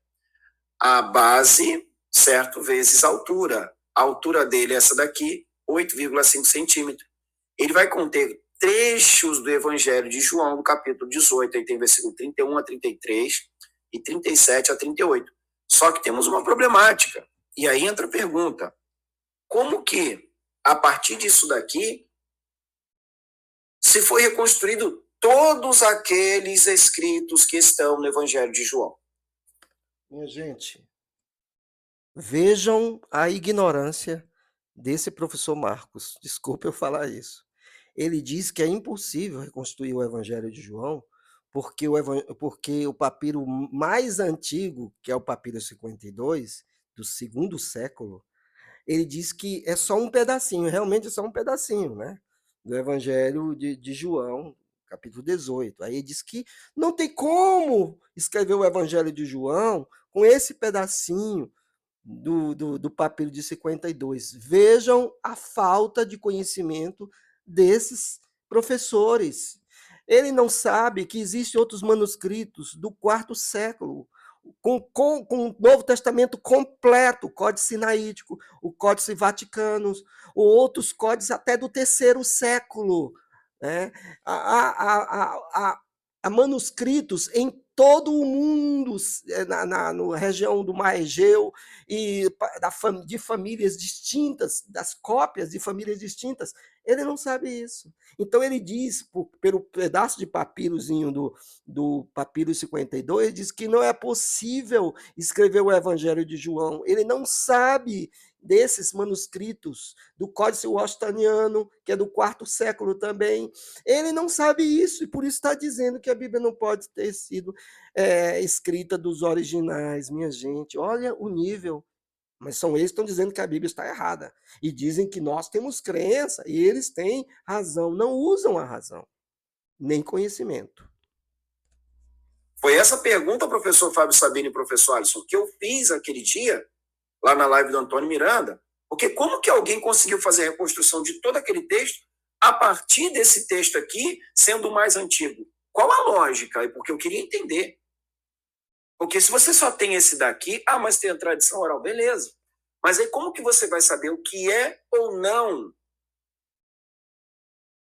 a base, certo, vezes a altura. A altura dele é essa daqui, 8,5 centímetros. Ele vai conter trechos do Evangelho de João, no capítulo 18, aí tem versículo 31 a 33 e 37 a 38. Só que temos uma problemática. E aí entra a pergunta: como que, a partir disso daqui, se foi reconstruído todos aqueles escritos que estão no Evangelho de João? Minha gente, vejam a ignorância desse professor Marcos. Desculpe eu falar isso. Ele diz que é impossível reconstruir o Evangelho de João porque o papiro mais antigo, que é o papiro 52, do segundo século, ele diz que é só um pedacinho, realmente é só um pedacinho, né? Do Evangelho de João, capítulo 18. Aí ele diz que não tem como escrever o Evangelho de João com esse pedacinho do papiro de 52. Vejam a falta de conhecimento desses professores. Ele não sabe que existem outros manuscritos do quarto século, com o Novo Testamento completo, o Códice Sinaítico, o Códice Vaticano, ou outros códices até do terceiro século. Né? Há manuscritos em todo o mundo, na região do Mar Egeu, e de famílias distintas, das cópias de famílias distintas. Ele não sabe isso. Então ele diz, pelo pedaço de papirozinho do papiro 52, ele diz que não é possível escrever o Evangelho de João. Ele não sabe desses manuscritos do Códice Washingtoniano, que é do IV século também. Ele não sabe isso, e por isso está dizendo que a Bíblia não pode ter sido escrita dos originais. Minha gente, olha o nível. Mas são eles que estão dizendo que a Bíblia está errada. E dizem que nós temos crença, e eles têm razão. Não usam a razão, nem conhecimento. Foi essa pergunta, professor Fábio Sabino e professor Alisson, que eu fiz aquele dia, lá na live do Antônio Miranda, porque como que alguém conseguiu fazer a reconstrução de todo aquele texto a partir desse texto aqui, sendo o mais antigo? Qual a lógica? É porque eu queria entender. Porque se você só tem esse daqui, mas tem a tradição oral, beleza. Mas aí como que você vai saber o que é ou não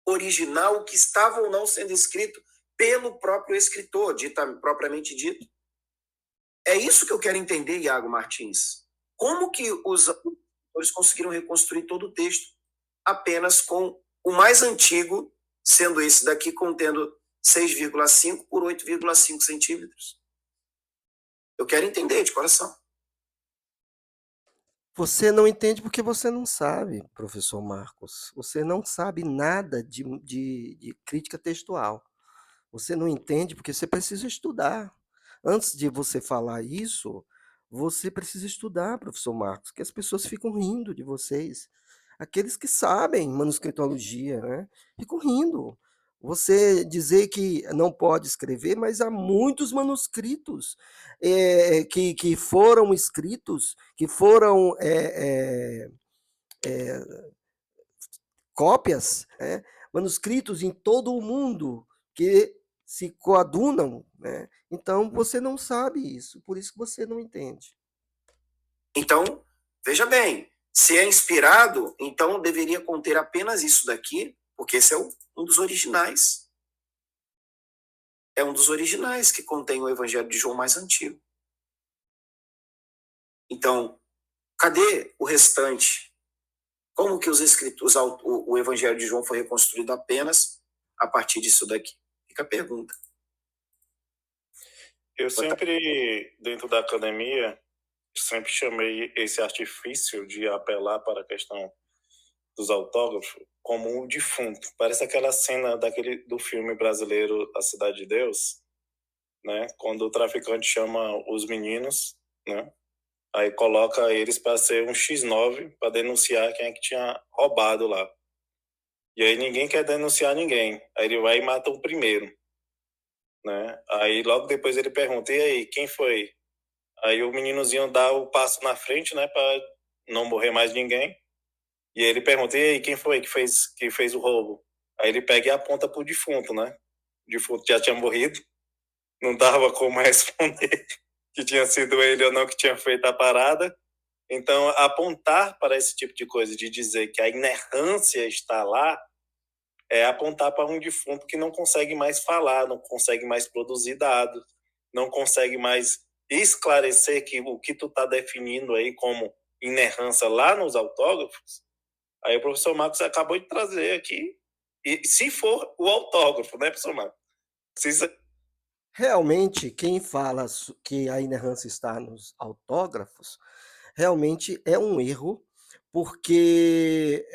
original, o que estava ou não sendo escrito pelo próprio escritor, propriamente dito? É isso que eu quero entender, Iago Martins. Como que os autores conseguiram reconstruir todo o texto apenas com o mais antigo, sendo esse daqui contendo 6,5 por 8,5 centímetros? Eu quero entender de coração. Você não entende porque você não sabe, professor Marcos. Você não sabe nada de crítica textual. Você não entende porque você precisa estudar. Antes de você falar isso, você precisa estudar, professor Marcos, que as pessoas ficam rindo de vocês. Aqueles que sabem manuscritologia, né? Ficam rindo. Você dizer que não pode escrever, mas há muitos manuscritos que foram escritos, que foram cópias, manuscritos em todo o mundo que se coadunam, né? Então você não sabe isso, por isso que você não entende. Então, veja bem, se é inspirado, então deveria conter apenas isso daqui, porque esse é um dos originais. É um dos originais que contém o Evangelho de João mais antigo. Então, cadê o restante? Como que os escritos, o Evangelho de João foi reconstruído apenas a partir disso daqui? Fica a pergunta. Eu sempre, dentro da academia, sempre chamei esse artifício de apelar para a questão dos autógrafos como um defunto. Parece aquela cena do filme brasileiro A Cidade de Deus, né? Quando o traficante chama os meninos, né? Aí coloca eles para ser um X9 para denunciar quem é que tinha roubado lá. E aí ninguém quer denunciar ninguém. Aí ele vai e mata o primeiro, né? Aí logo depois ele pergunta: e aí, quem foi? Aí o meninozinho dá o passo na frente, né, para não morrer mais ninguém. E aí ele pergunta: e aí, quem foi que fez o roubo? Aí ele pega e aponta pro defunto, né? O defunto já tinha morrido, não dava como responder que tinha sido ele ou não que tinha feito a parada. Então, apontar para esse tipo de coisa, de dizer que a inerrância está lá, é apontar para um defunto que não consegue mais falar, não consegue mais produzir dados, não consegue mais esclarecer que o que tu está definindo aí como inerrância lá nos autógrafos. Aí o professor Marcos acabou de trazer aqui, e se for o autógrafo, né, professor Marcos? Realmente, quem fala que a inerrância está nos autógrafos, realmente é um erro, porque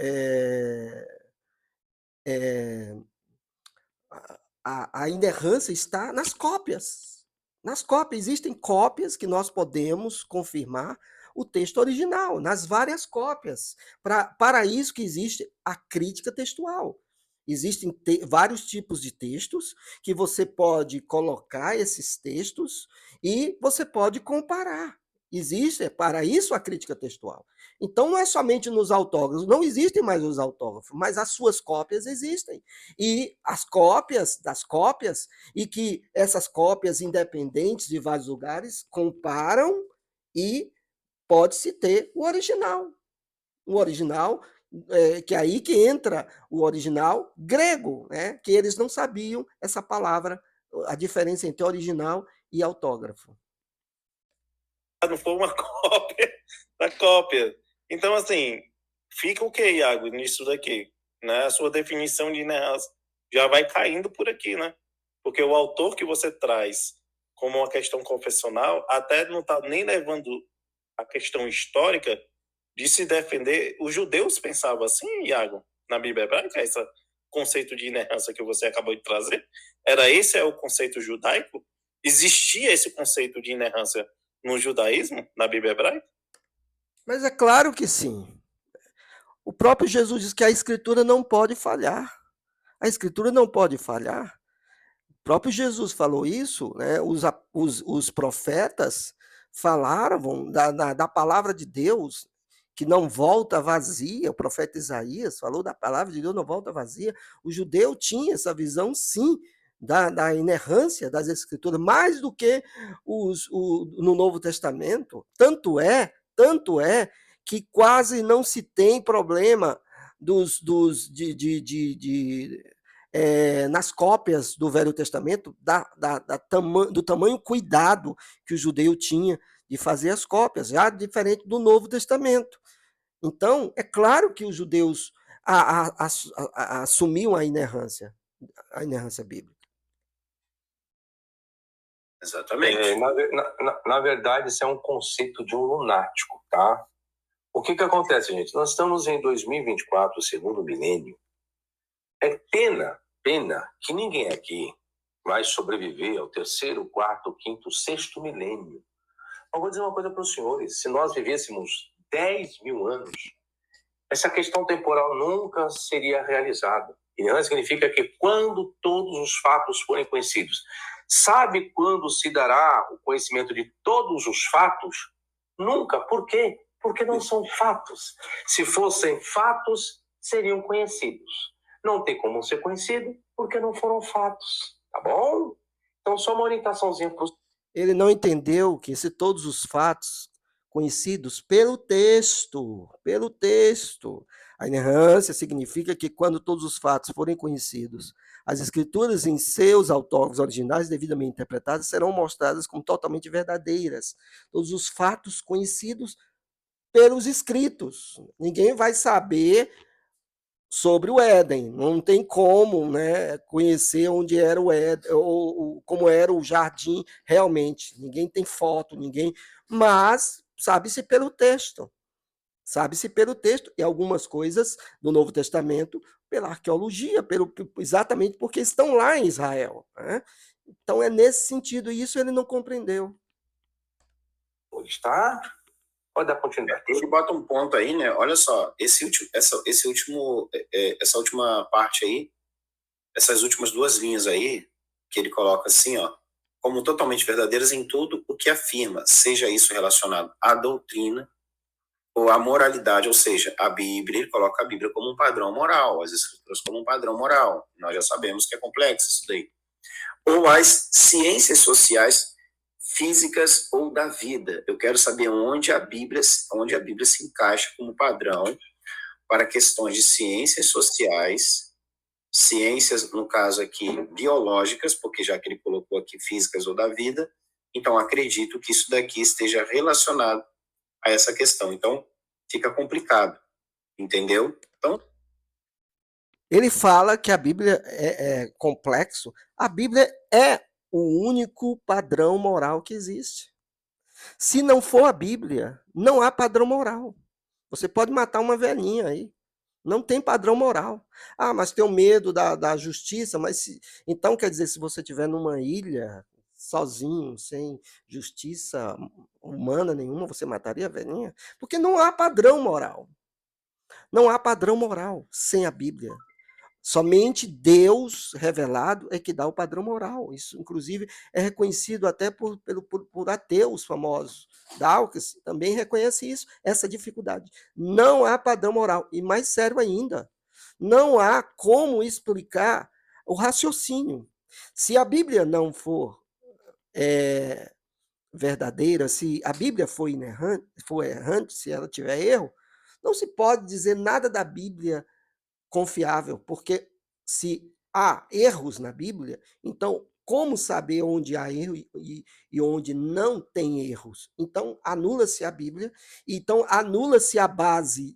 a inerrância está nas cópias. Nas cópias, existem cópias que nós podemos confirmar o texto original, nas várias cópias. Para isso que existe a crítica textual. Existem vários tipos de textos que você pode colocar esses textos e você pode comparar. Existe, para isso, a crítica textual. Então, não é somente nos autógrafos, não existem mais os autógrafos, mas as suas cópias existem. E as cópias das cópias, e que essas cópias independentes de vários lugares comparam e pode-se ter o original. O original, que é aí que entra o original grego, né? Que eles não sabiam essa palavra, a diferença entre original e autógrafo. Não foi uma cópia da cópia. Então, assim, fica o que, Iago, nisso daqui? Né? A sua definição de inerrância já vai caindo por aqui, né? Porque o autor que você traz como uma questão confessional até não está nem levando a questão histórica de se defender. Os judeus pensavam assim, Iago, na Bíblia hebraica, esse conceito de inerrância que você acabou de trazer, esse é o conceito judaico? Existia esse conceito de inerrância no judaísmo, na Bíblia hebraica? Mas é claro que sim. O próprio Jesus diz que a Escritura não pode falhar. A Escritura não pode falhar. O próprio Jesus falou isso, né? Os profetas falaram da palavra de Deus, que não volta vazia. O profeta Isaías falou da palavra de Deus não volta vazia. O judeu tinha essa visão, sim, da inerrância das Escrituras, mais do que no Novo Testamento. Tanto é que quase não se tem problema nas cópias do Velho Testamento, do tamanho cuidado que o judeu tinha de fazer as cópias, já diferente do Novo Testamento. Então, é claro que os judeus assumiam a inerrância bíblica. Exatamente. Na verdade, isso é um conceito de um lunático, tá? O que acontece, gente? Nós estamos em 2024, o segundo milênio. É pena que ninguém aqui vai sobreviver ao terceiro, quarto, quinto, sexto milênio. Eu vou dizer uma coisa para os senhores. Se nós vivêssemos 10 mil anos, essa questão temporal nunca seria realizada. Inerrância significa que quando todos os fatos forem conhecidos. Sabe quando se dará o conhecimento de todos os fatos? Nunca. Por quê? Porque não são fatos. Se fossem fatos, seriam conhecidos. Não tem como ser conhecido porque não foram fatos. Tá bom? Então, só uma orientaçãozinha para os... Ele não entendeu que se todos os fatos conhecidos pelo texto, a inerrância significa que quando todos os fatos forem conhecidos, as escrituras em seus autógrafos originais devidamente interpretadas serão mostradas como totalmente verdadeiras. Todos os fatos conhecidos pelos escritos. Ninguém vai saber sobre o Éden. Não tem como, né, conhecer onde era o Éden, ou como era o jardim realmente. Ninguém tem foto, mas sabe-se pelo texto. Sabe-se pelo texto e algumas coisas do Novo Testamento pela arqueologia, exatamente porque estão lá em Israel. Né? Então é nesse sentido, e isso ele não compreendeu. Está? Pode dar continuidade. Ele bota um ponto aí, né? Olha só, essa última parte aí, essas últimas duas linhas aí, que ele coloca assim, ó, como totalmente verdadeiras em tudo o que afirma, seja isso relacionado à doutrina ou à moralidade, ou seja, a Bíblia, ele coloca a Bíblia como um padrão moral, as Escrituras como um padrão moral. Nós já sabemos que é complexo isso daí. Ou as ciências sociais, físicas ou da vida. Eu quero saber onde a Bíblia se encaixa como padrão para questões de ciências sociais, ciências, no caso aqui, biológicas, porque já que ele colocou aqui físicas ou da vida, então acredito que isso daqui esteja relacionado a essa questão. Então, fica complicado, entendeu? Então, ele fala que a Bíblia é complexo. A Bíblia é o único padrão moral que existe. Se não for a Bíblia, não há padrão moral. Você pode matar uma velhinha aí. Não tem padrão moral. Ah, mas tenho medo da justiça. Então, quer dizer, se você estiver numa ilha, sozinho, sem justiça humana nenhuma, você mataria a velhinha? Porque não há padrão moral. Não há padrão moral sem a Bíblia. Somente Deus revelado é que dá o padrão moral. Isso, inclusive, é reconhecido até por ateus famosos. Dawkins também reconhece isso, essa dificuldade. Não há padrão moral. E mais sério ainda, não há como explicar o raciocínio. Se a Bíblia não for verdadeira, se a Bíblia for errante, se ela tiver erro, não se pode dizer nada da Bíblia confiável, porque se há erros na Bíblia, então como saber onde há erro e onde não tem erros? Então, anula-se a Bíblia, então anula-se a base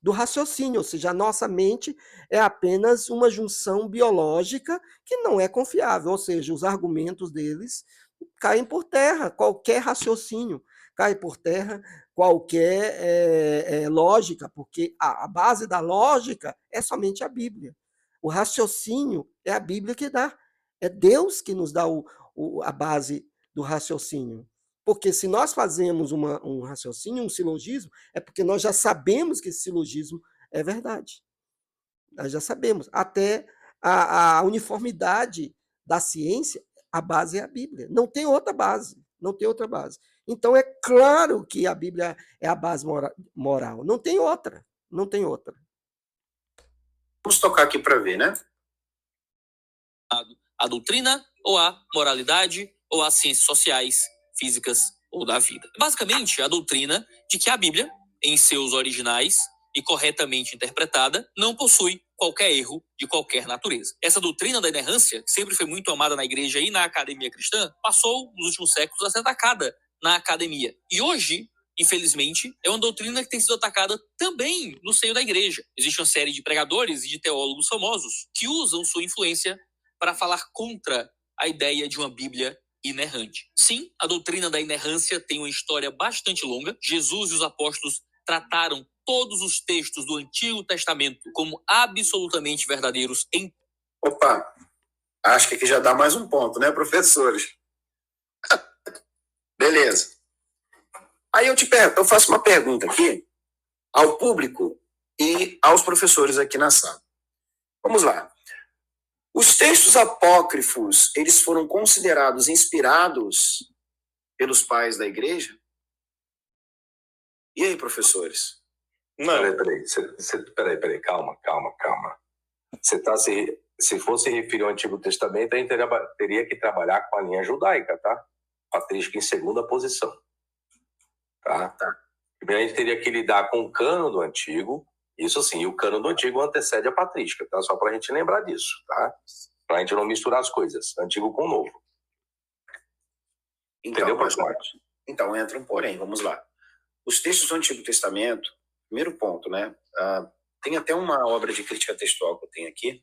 do raciocínio, ou seja, a nossa mente é apenas uma junção biológica que não é confiável, ou seja, os argumentos deles caem por terra, qualquer raciocínio cai por terra, qualquer lógica, porque a base da lógica é somente a Bíblia. O raciocínio é a Bíblia que dá, é Deus que nos dá a base do raciocínio. Porque se nós fazemos um raciocínio, um silogismo, é porque nós já sabemos que esse silogismo é verdade. Nós já sabemos. Até a uniformidade da ciência, a base é a Bíblia. Não tem outra base. Não tem outra base. Então é claro que a Bíblia é a base moral. Não tem outra. Não tem outra. Vamos tocar aqui para ver, né? A doutrina ou a moralidade ou as ciências sociais, físicas ou da vida. Basicamente, a doutrina de que a Bíblia, em seus originais e corretamente interpretada, não possui qualquer erro de qualquer natureza. Essa doutrina da inerrância, que sempre foi muito amada na igreja e na academia cristã, passou nos últimos séculos a ser atacada na academia. E hoje, infelizmente, é uma doutrina que tem sido atacada também no seio da igreja. Existe uma série de pregadores e de teólogos famosos que usam sua influência para falar contra a ideia de uma Bíblia inerrante. Sim, a doutrina da inerrância tem uma história bastante longa. Jesus e os apóstolos trataram todos os textos do Antigo Testamento como absolutamente verdadeiros em... Opa, acho que aqui já dá mais um ponto, né, professores? Beleza. Aí eu faço uma pergunta aqui ao público e aos professores aqui na sala. Vamos lá. Os textos apócrifos, eles foram considerados inspirados pelos pais da igreja? E aí, professores? Não. Peraí, calma. Você tá se fosse referir ao Antigo Testamento, a gente teria que trabalhar com a linha judaica, tá? Patrística em segunda posição. Tá? Primeiro a gente teria que lidar com o cânon do Antigo. Isso sim, o cânon do Antigo antecede a patrística, tá? Só para a gente lembrar disso, tá? Para a gente não misturar as coisas, antigo com novo. Entendeu, professor? Então, entra um porém, vamos lá. Os textos do Antigo Testamento, primeiro ponto, né? Tem até uma obra de crítica textual que eu tenho aqui,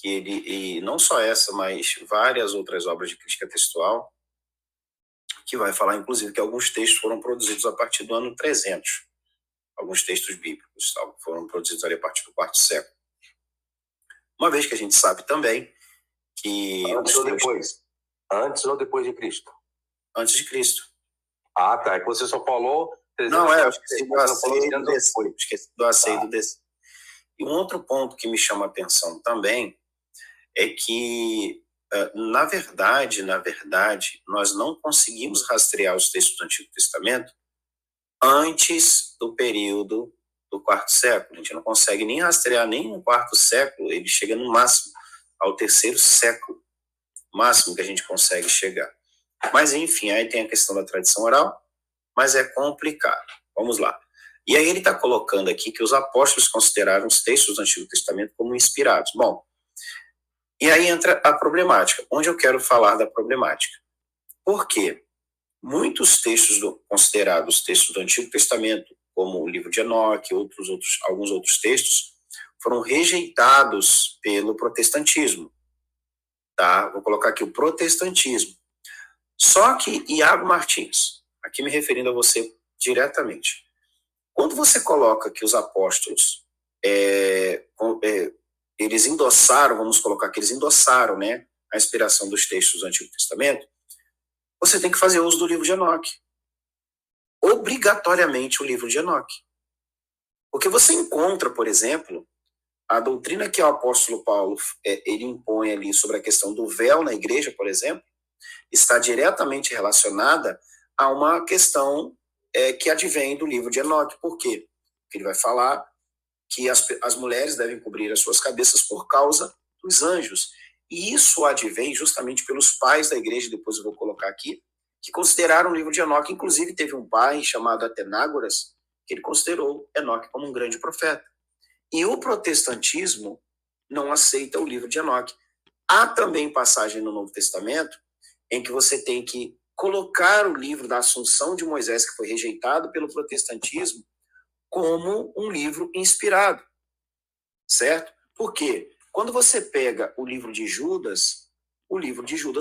e não só essa, mas várias outras obras de crítica textual, que vai falar, inclusive, que alguns textos foram produzidos a partir do ano 300. Alguns textos bíblicos foram produzidos ali a partir do 4º século. Uma vez que a gente sabe também que... Antes ou depois de Cristo? Antes de Cristo. Ah, tá. É que você só falou... Não, eu esqueci do AC e do DC. E um outro ponto que me chama a atenção também é que, na verdade, nós não conseguimos rastrear os textos do Antigo Testamento antes do período do 4º século. A gente não consegue nem rastrear nem no 4º século, ele chega no máximo ao 3º século, máximo que a gente consegue chegar. Mas, enfim, aí tem a questão da tradição oral, mas é complicado. Vamos lá. E aí ele está colocando aqui que os apóstolos consideraram os textos do Antigo Testamento como inspirados. Bom, e aí entra a problemática. Onde eu quero falar da problemática? Por quê? Muitos textos considerados textos do Antigo Testamento, como o livro de Enoque, alguns outros textos, foram rejeitados pelo protestantismo. Tá? Vou colocar aqui o protestantismo. Só que Iago Martins, aqui me referindo a você diretamente, quando você coloca que os apóstolos, eles endossaram, vamos colocar que eles endossaram, né, a inspiração dos textos do Antigo Testamento, você tem que fazer uso do livro de Enoque. Obrigatoriamente o livro de Enoque. Porque você encontra, por exemplo, a doutrina que o apóstolo Paulo ele impõe ali sobre a questão do véu na igreja, por exemplo, está diretamente relacionada a uma questão que advém do livro de Enoque. Por quê? Porque ele vai falar que as mulheres devem cobrir as suas cabeças por causa dos anjos. E isso advém justamente pelos pais da igreja, depois eu vou colocar aqui, que consideraram o livro de Enoque. Inclusive teve um pai chamado Atenágoras, que ele considerou Enoque como um grande profeta. E o protestantismo não aceita o livro de Enoque. Há também passagem no Novo Testamento em que você tem que colocar o livro da Assunção de Moisés, que foi rejeitado pelo protestantismo, como um livro inspirado, certo? Por quê? Quando você pega o livro de Judas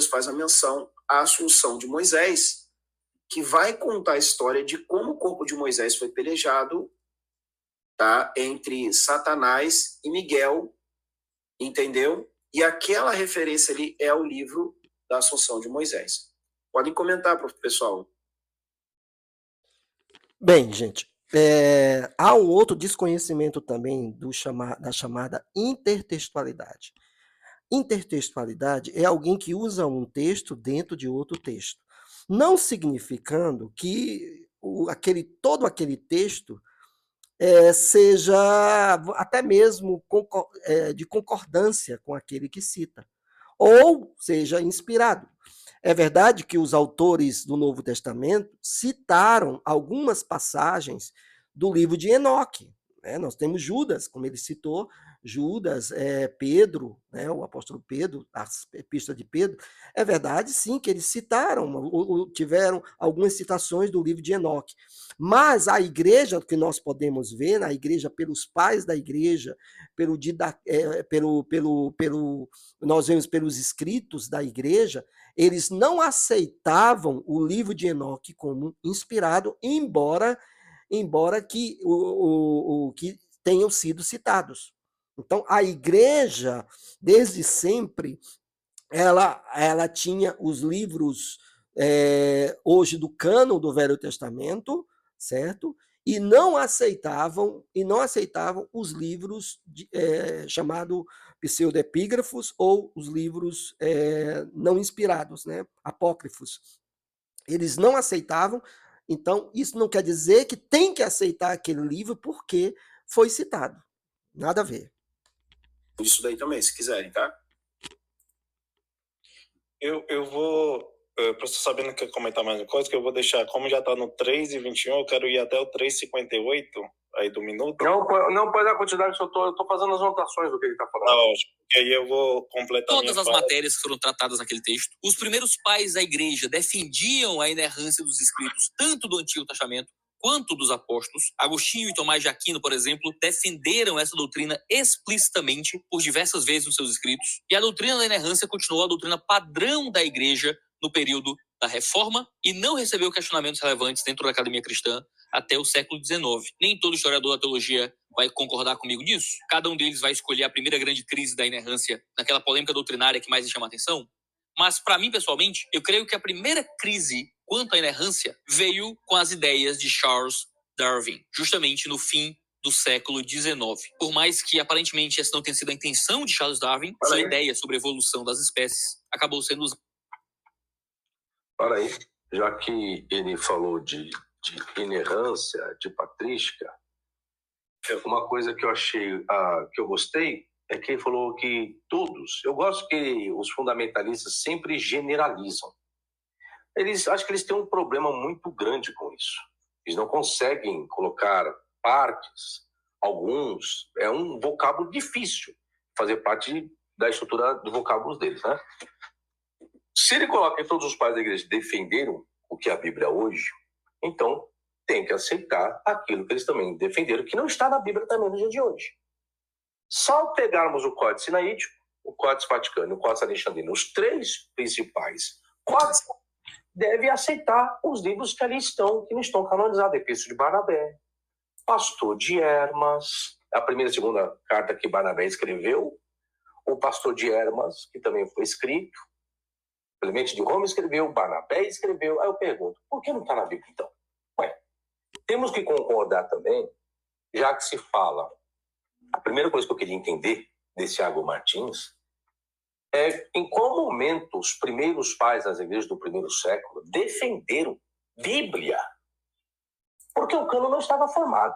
faz a menção à Assunção de Moisés, que vai contar a história de como o corpo de Moisés foi pelejado, tá, entre Satanás e Miguel, entendeu? E aquela referência ali é o livro da Assunção de Moisés. Podem comentar, pessoal. Bem, gente, há um outro desconhecimento também da chamada intertextualidade. Intertextualidade é alguém que usa um texto dentro de outro texto, não significando que todo aquele texto seja até mesmo de concordância com aquele que cita, ou seja inspirado. É verdade que os autores do Novo Testamento citaram algumas passagens do livro de Enoque. Né? Nós temos Judas, como ele citou, Judas, Pedro, né? O apóstolo Pedro, a epístola de Pedro. É verdade, sim, que eles citaram, tiveram algumas citações do livro de Enoque. Mas a igreja que nós podemos ver, na igreja, pelos pais da igreja, nós vemos pelos escritos da igreja, eles não aceitavam o livro de Enoque como inspirado, embora que tenham sido citados. Então, a igreja, desde sempre, ela tinha os livros, hoje do cânon do Velho Testamento, certo? E não aceitavam os livros chamado pseudepígrafos ou os livros não inspirados, né? Apócrifos. Eles não aceitavam, então isso não quer dizer que tem que aceitar aquele livro porque foi citado. Nada a ver. Isso daí também, se quiserem, tá? Eu vou, para você sabendo que eu comentar mais uma coisa, que eu vou deixar, como já está no 3:21, eu quero ir até o 3:58, aí do minuto. Não pode dar quantidade, eu tô fazendo as anotações do que ele está falando. Tá ótimo, porque aí eu vou completar todas as matérias que foram tratadas naquele texto. Os primeiros pais da igreja defendiam a inerrância dos escritos, tanto do Antigo Testamento quanto dos apóstolos. Agostinho e Tomás de Aquino, por exemplo, defenderam essa doutrina explicitamente por diversas vezes nos seus escritos. E a doutrina da inerrância continuou a doutrina padrão da igreja no período da Reforma e não recebeu questionamentos relevantes dentro da academia cristã até o século XIX. Nem todo historiador da teologia vai concordar comigo nisso. Cada um deles vai escolher a primeira grande crise da inerrância naquela polêmica doutrinária que mais lhe chama a atenção. Mas, para mim, pessoalmente, eu creio que a primeira crise quanto à inerrância veio com as ideias de Charles Darwin, justamente no fim do século XIX. Por mais que, aparentemente, essa não tenha sido a intenção de Charles Darwin, sua ideia sobre a evolução das espécies acabou sendo usada. Olha aí, já que ele falou de inerrância, de patrística, uma coisa que eu achei, que eu gostei, é que ele falou que todos, eu gosto que os fundamentalistas sempre generalizam. Acho que eles têm um problema muito grande com isso. Eles não conseguem colocar partes, alguns, é um vocábulo difícil fazer parte da estrutura do vocábulo deles, né? Se ele coloca que todos os pais da igreja defenderam o que é a Bíblia hoje, então tem que aceitar aquilo que eles também defenderam, que não está na Bíblia também no dia de hoje. Só pegarmos o Códice Sinaítico, o Códice Vaticano e o Códice Alexandrino, os três principais códices, deve aceitar os livros que ali estão, que não estão canonizados. A Epístola de Barnabé, Pastor de Hermas, a primeira e segunda carta que Barnabé escreveu, o Pastor de Hermas, que também foi escrito, Clemente de Roma escreveu, Barnabé escreveu. Aí eu pergunto, por que não está na Bíblia então? Temos que concordar também, já que se fala, a primeira coisa que eu queria entender desse Iago Martins é em qual momento os primeiros pais das igrejas do primeiro século defenderam Bíblia, porque o cânon não estava formado.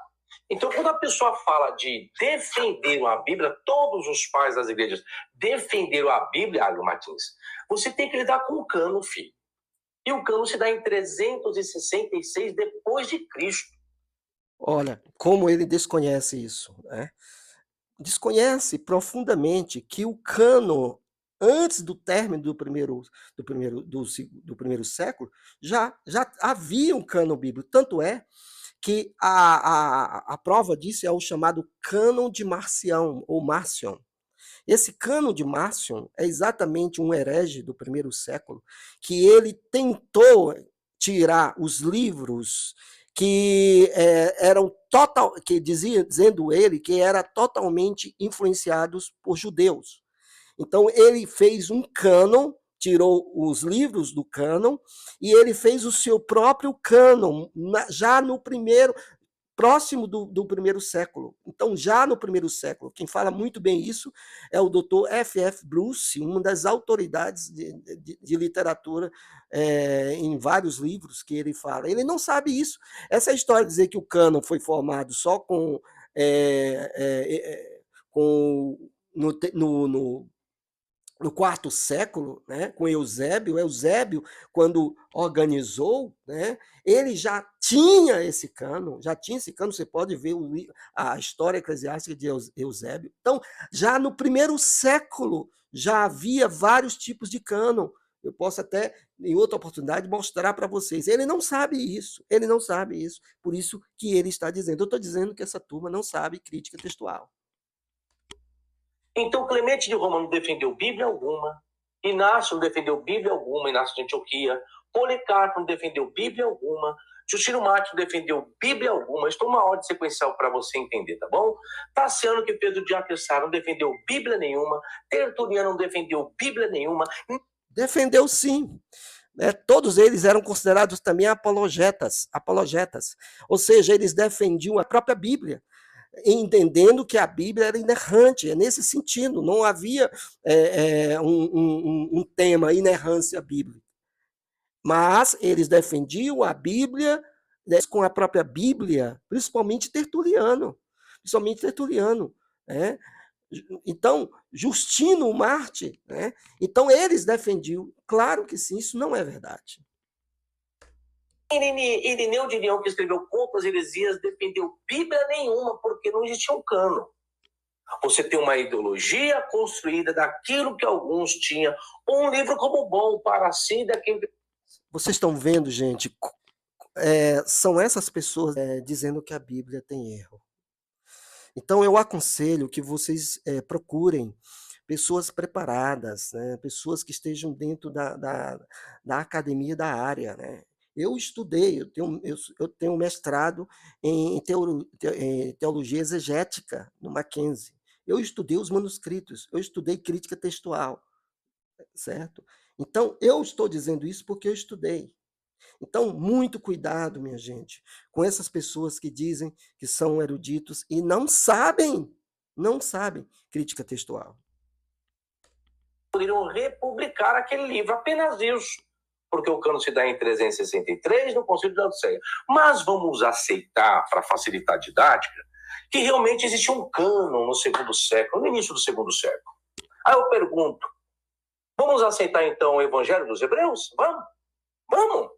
Então, quando a pessoa fala de defenderam a Bíblia, todos os pais das igrejas defenderam a Bíblia, Iago Martins, você tem que lidar com o cânon, filho. E o cânon se dá em 366 depois de Cristo. Olha, como ele desconhece isso, né? Desconhece profundamente que o cânon antes do término do primeiro século, já havia um cânon bíblico. Tanto é que a prova disso é o chamado cânon de Marcião, ou Marcion. Esse cânon de Marcion é exatamente um herege do primeiro século, que ele tentou tirar os livros que eram dizendo ele que eram totalmente influenciados por judeus. Então ele fez um cânon, tirou os livros do cânon e ele fez o seu próprio cânon já no primeiro, próximo do primeiro século. Então, já no primeiro século, quem fala muito bem isso é o Dr. F.F. Bruce, uma das autoridades de literatura em vários livros que ele fala. Ele não sabe isso. Essa história de dizer que o cânon foi formado só no quarto século, né, com Eusébio, quando organizou, né, ele já tinha esse cânon, você pode ver a história eclesiástica de Eusébio. Então, já no primeiro século, já havia vários tipos de cânon. Eu posso até, em outra oportunidade, mostrar para vocês. Ele não sabe isso, por isso que ele está dizendo. Eu estou dizendo que essa turma não sabe crítica textual. Então, Clemente de Roma não defendeu Bíblia alguma, Inácio não defendeu Bíblia alguma, Inácio de Antioquia, Policarpo não defendeu Bíblia alguma, Justino Mártir não defendeu Bíblia alguma. Estou uma ordem sequencial para você entender, tá bom? Tassiano, que fez o Diaquessar, não defendeu Bíblia nenhuma, Tertuliano não defendeu Bíblia nenhuma. Defendeu sim. Todos eles eram considerados também apologetas, ou seja, eles defendiam a própria Bíblia, entendendo que a Bíblia era inerrante, é nesse sentido, não havia um tema inerrância bíblica. Mas eles defendiam a Bíblia com a própria Bíblia, principalmente Tertuliano. Né? Então, Justino Mártir, né? Então eles defendiam, claro que sim, isso não é verdade. Irineu de Leão, que escreveu Contra as Heresias, defendeu Bíblia nenhuma, porque não existia um cânon. Você tem uma ideologia construída daquilo que alguns tinham, um livro como bom para si, daquele... Vocês estão vendo, gente, são essas pessoas dizendo que a Bíblia tem erro. Então, eu aconselho que vocês procurem pessoas preparadas, né? Pessoas que estejam dentro da academia da área, né? Eu estudei, eu tenho mestrado em teologia exegética no Mackenzie. Eu estudei os manuscritos, eu estudei crítica textual, certo? Então, eu estou dizendo isso porque eu estudei. Então, muito cuidado, minha gente, com essas pessoas que dizem que são eruditos e não sabem crítica textual. Poderiam republicar aquele livro, apenas isso, porque o cânon se dá em 363 no Concílio de Laodiceia. Mas vamos aceitar, para facilitar a didática, que realmente existe um cânon no segundo século, no início do segundo século. Aí eu pergunto, vamos aceitar então o Evangelho dos Hebreus? Vamos!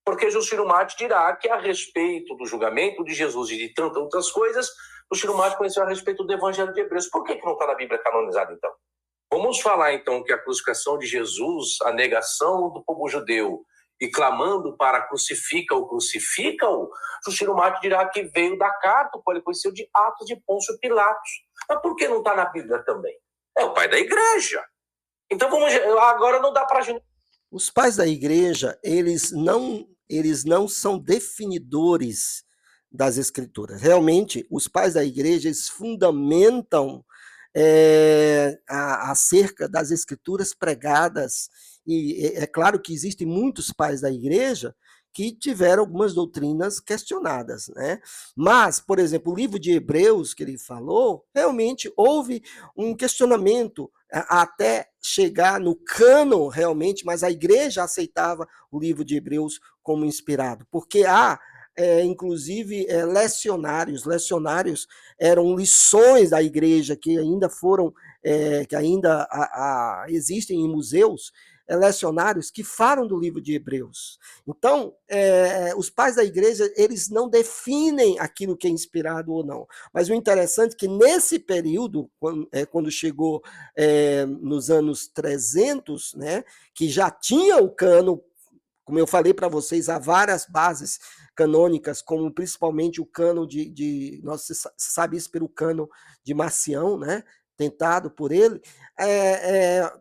Porque Justino Mártir dirá que a respeito do julgamento de Jesus e de tantas outras coisas, Justino Mártir conheceu a respeito do Evangelho de Hebreus. Por que não está na Bíblia canonizada então? Vamos falar então que a crucificação de Jesus, a negação do povo judeu e clamando para crucifica-o, Justino Mártir dirá que veio da carta, qual ele conheceu de Atos de Pôncio Pilatos. Mas por que não está na Bíblia também? É o pai da igreja. Então agora não dá para... Os pais da igreja, eles não são definidores das escrituras. Realmente, os pais da igreja, eles fundamentam acerca das escrituras pregadas, e é claro que existem muitos pais da igreja que tiveram algumas doutrinas questionadas, né? Mas, por exemplo, o livro de Hebreus que ele falou, realmente houve um questionamento até chegar no cânon realmente, mas a igreja aceitava o livro de Hebreus como inspirado, porque há inclusive lecionários eram lições da igreja que ainda foram, que ainda existem em museus, lecionários que falam do livro de Hebreus. Então, os pais da igreja, eles não definem aquilo que é inspirado ou não. Mas o interessante é que nesse período, quando chegou nos anos 300, né, que já tinha o cano, como eu falei para vocês, há várias bases canônicas, como principalmente o cano você sabe isso pelo cano de Marcião, né? Tentado por ele.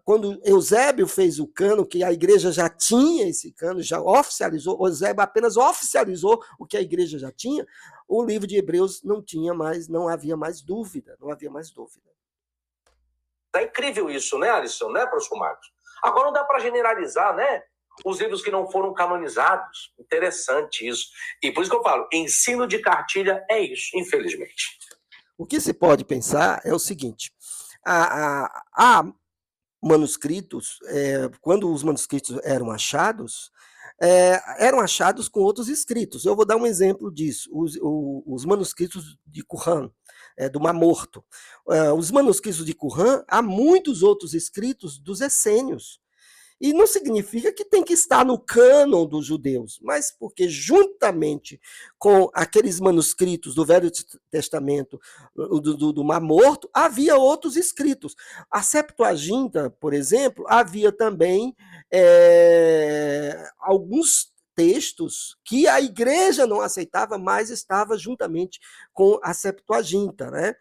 Quando Eusébio fez o cano, que a igreja já tinha esse cano, já oficializou, Eusébio apenas oficializou o que a igreja já tinha, o livro de Hebreus não havia mais dúvida. É incrível isso, né, Alisson, né, professor Marcos? Agora não dá para generalizar, né? Os livros que não foram canonizados. Interessante isso. E por isso que eu falo, ensino de cartilha é isso, infelizmente. O que se pode pensar é o seguinte, há manuscritos, quando os manuscritos eram achados com outros escritos. Eu vou dar um exemplo disso, os manuscritos de Qumran, do Mar Morto. Os manuscritos de Qumran, há muitos outros escritos dos essênios. E não significa que tem que estar no cânon dos judeus, mas porque juntamente com aqueles manuscritos do Velho Testamento, do Mar Morto, havia outros escritos. A Septuaginta, por exemplo, havia também alguns textos que a igreja não aceitava, mas estava juntamente com a Septuaginta, né?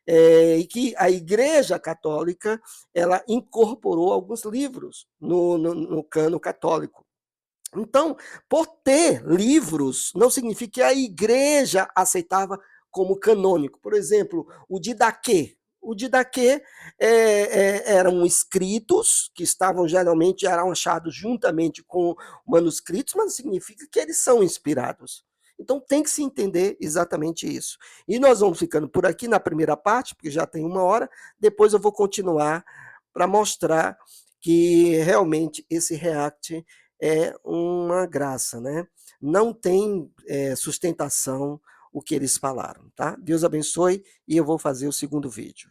E que a Igreja Católica ela incorporou alguns livros no cano católico. Então, por ter livros, não significa que a igreja aceitava como canônico. Por exemplo, o Didaquê. O Didaquê eram escritos que geralmente eram achados juntamente com manuscritos, mas não significa que eles são inspirados. Então tem que se entender exatamente isso. E nós vamos ficando por aqui na primeira parte, porque já tem 1 hora, depois eu vou continuar para mostrar que realmente esse React é uma graça, né? Não tem sustentação o que eles falaram, tá? Deus abençoe e eu vou fazer o segundo vídeo.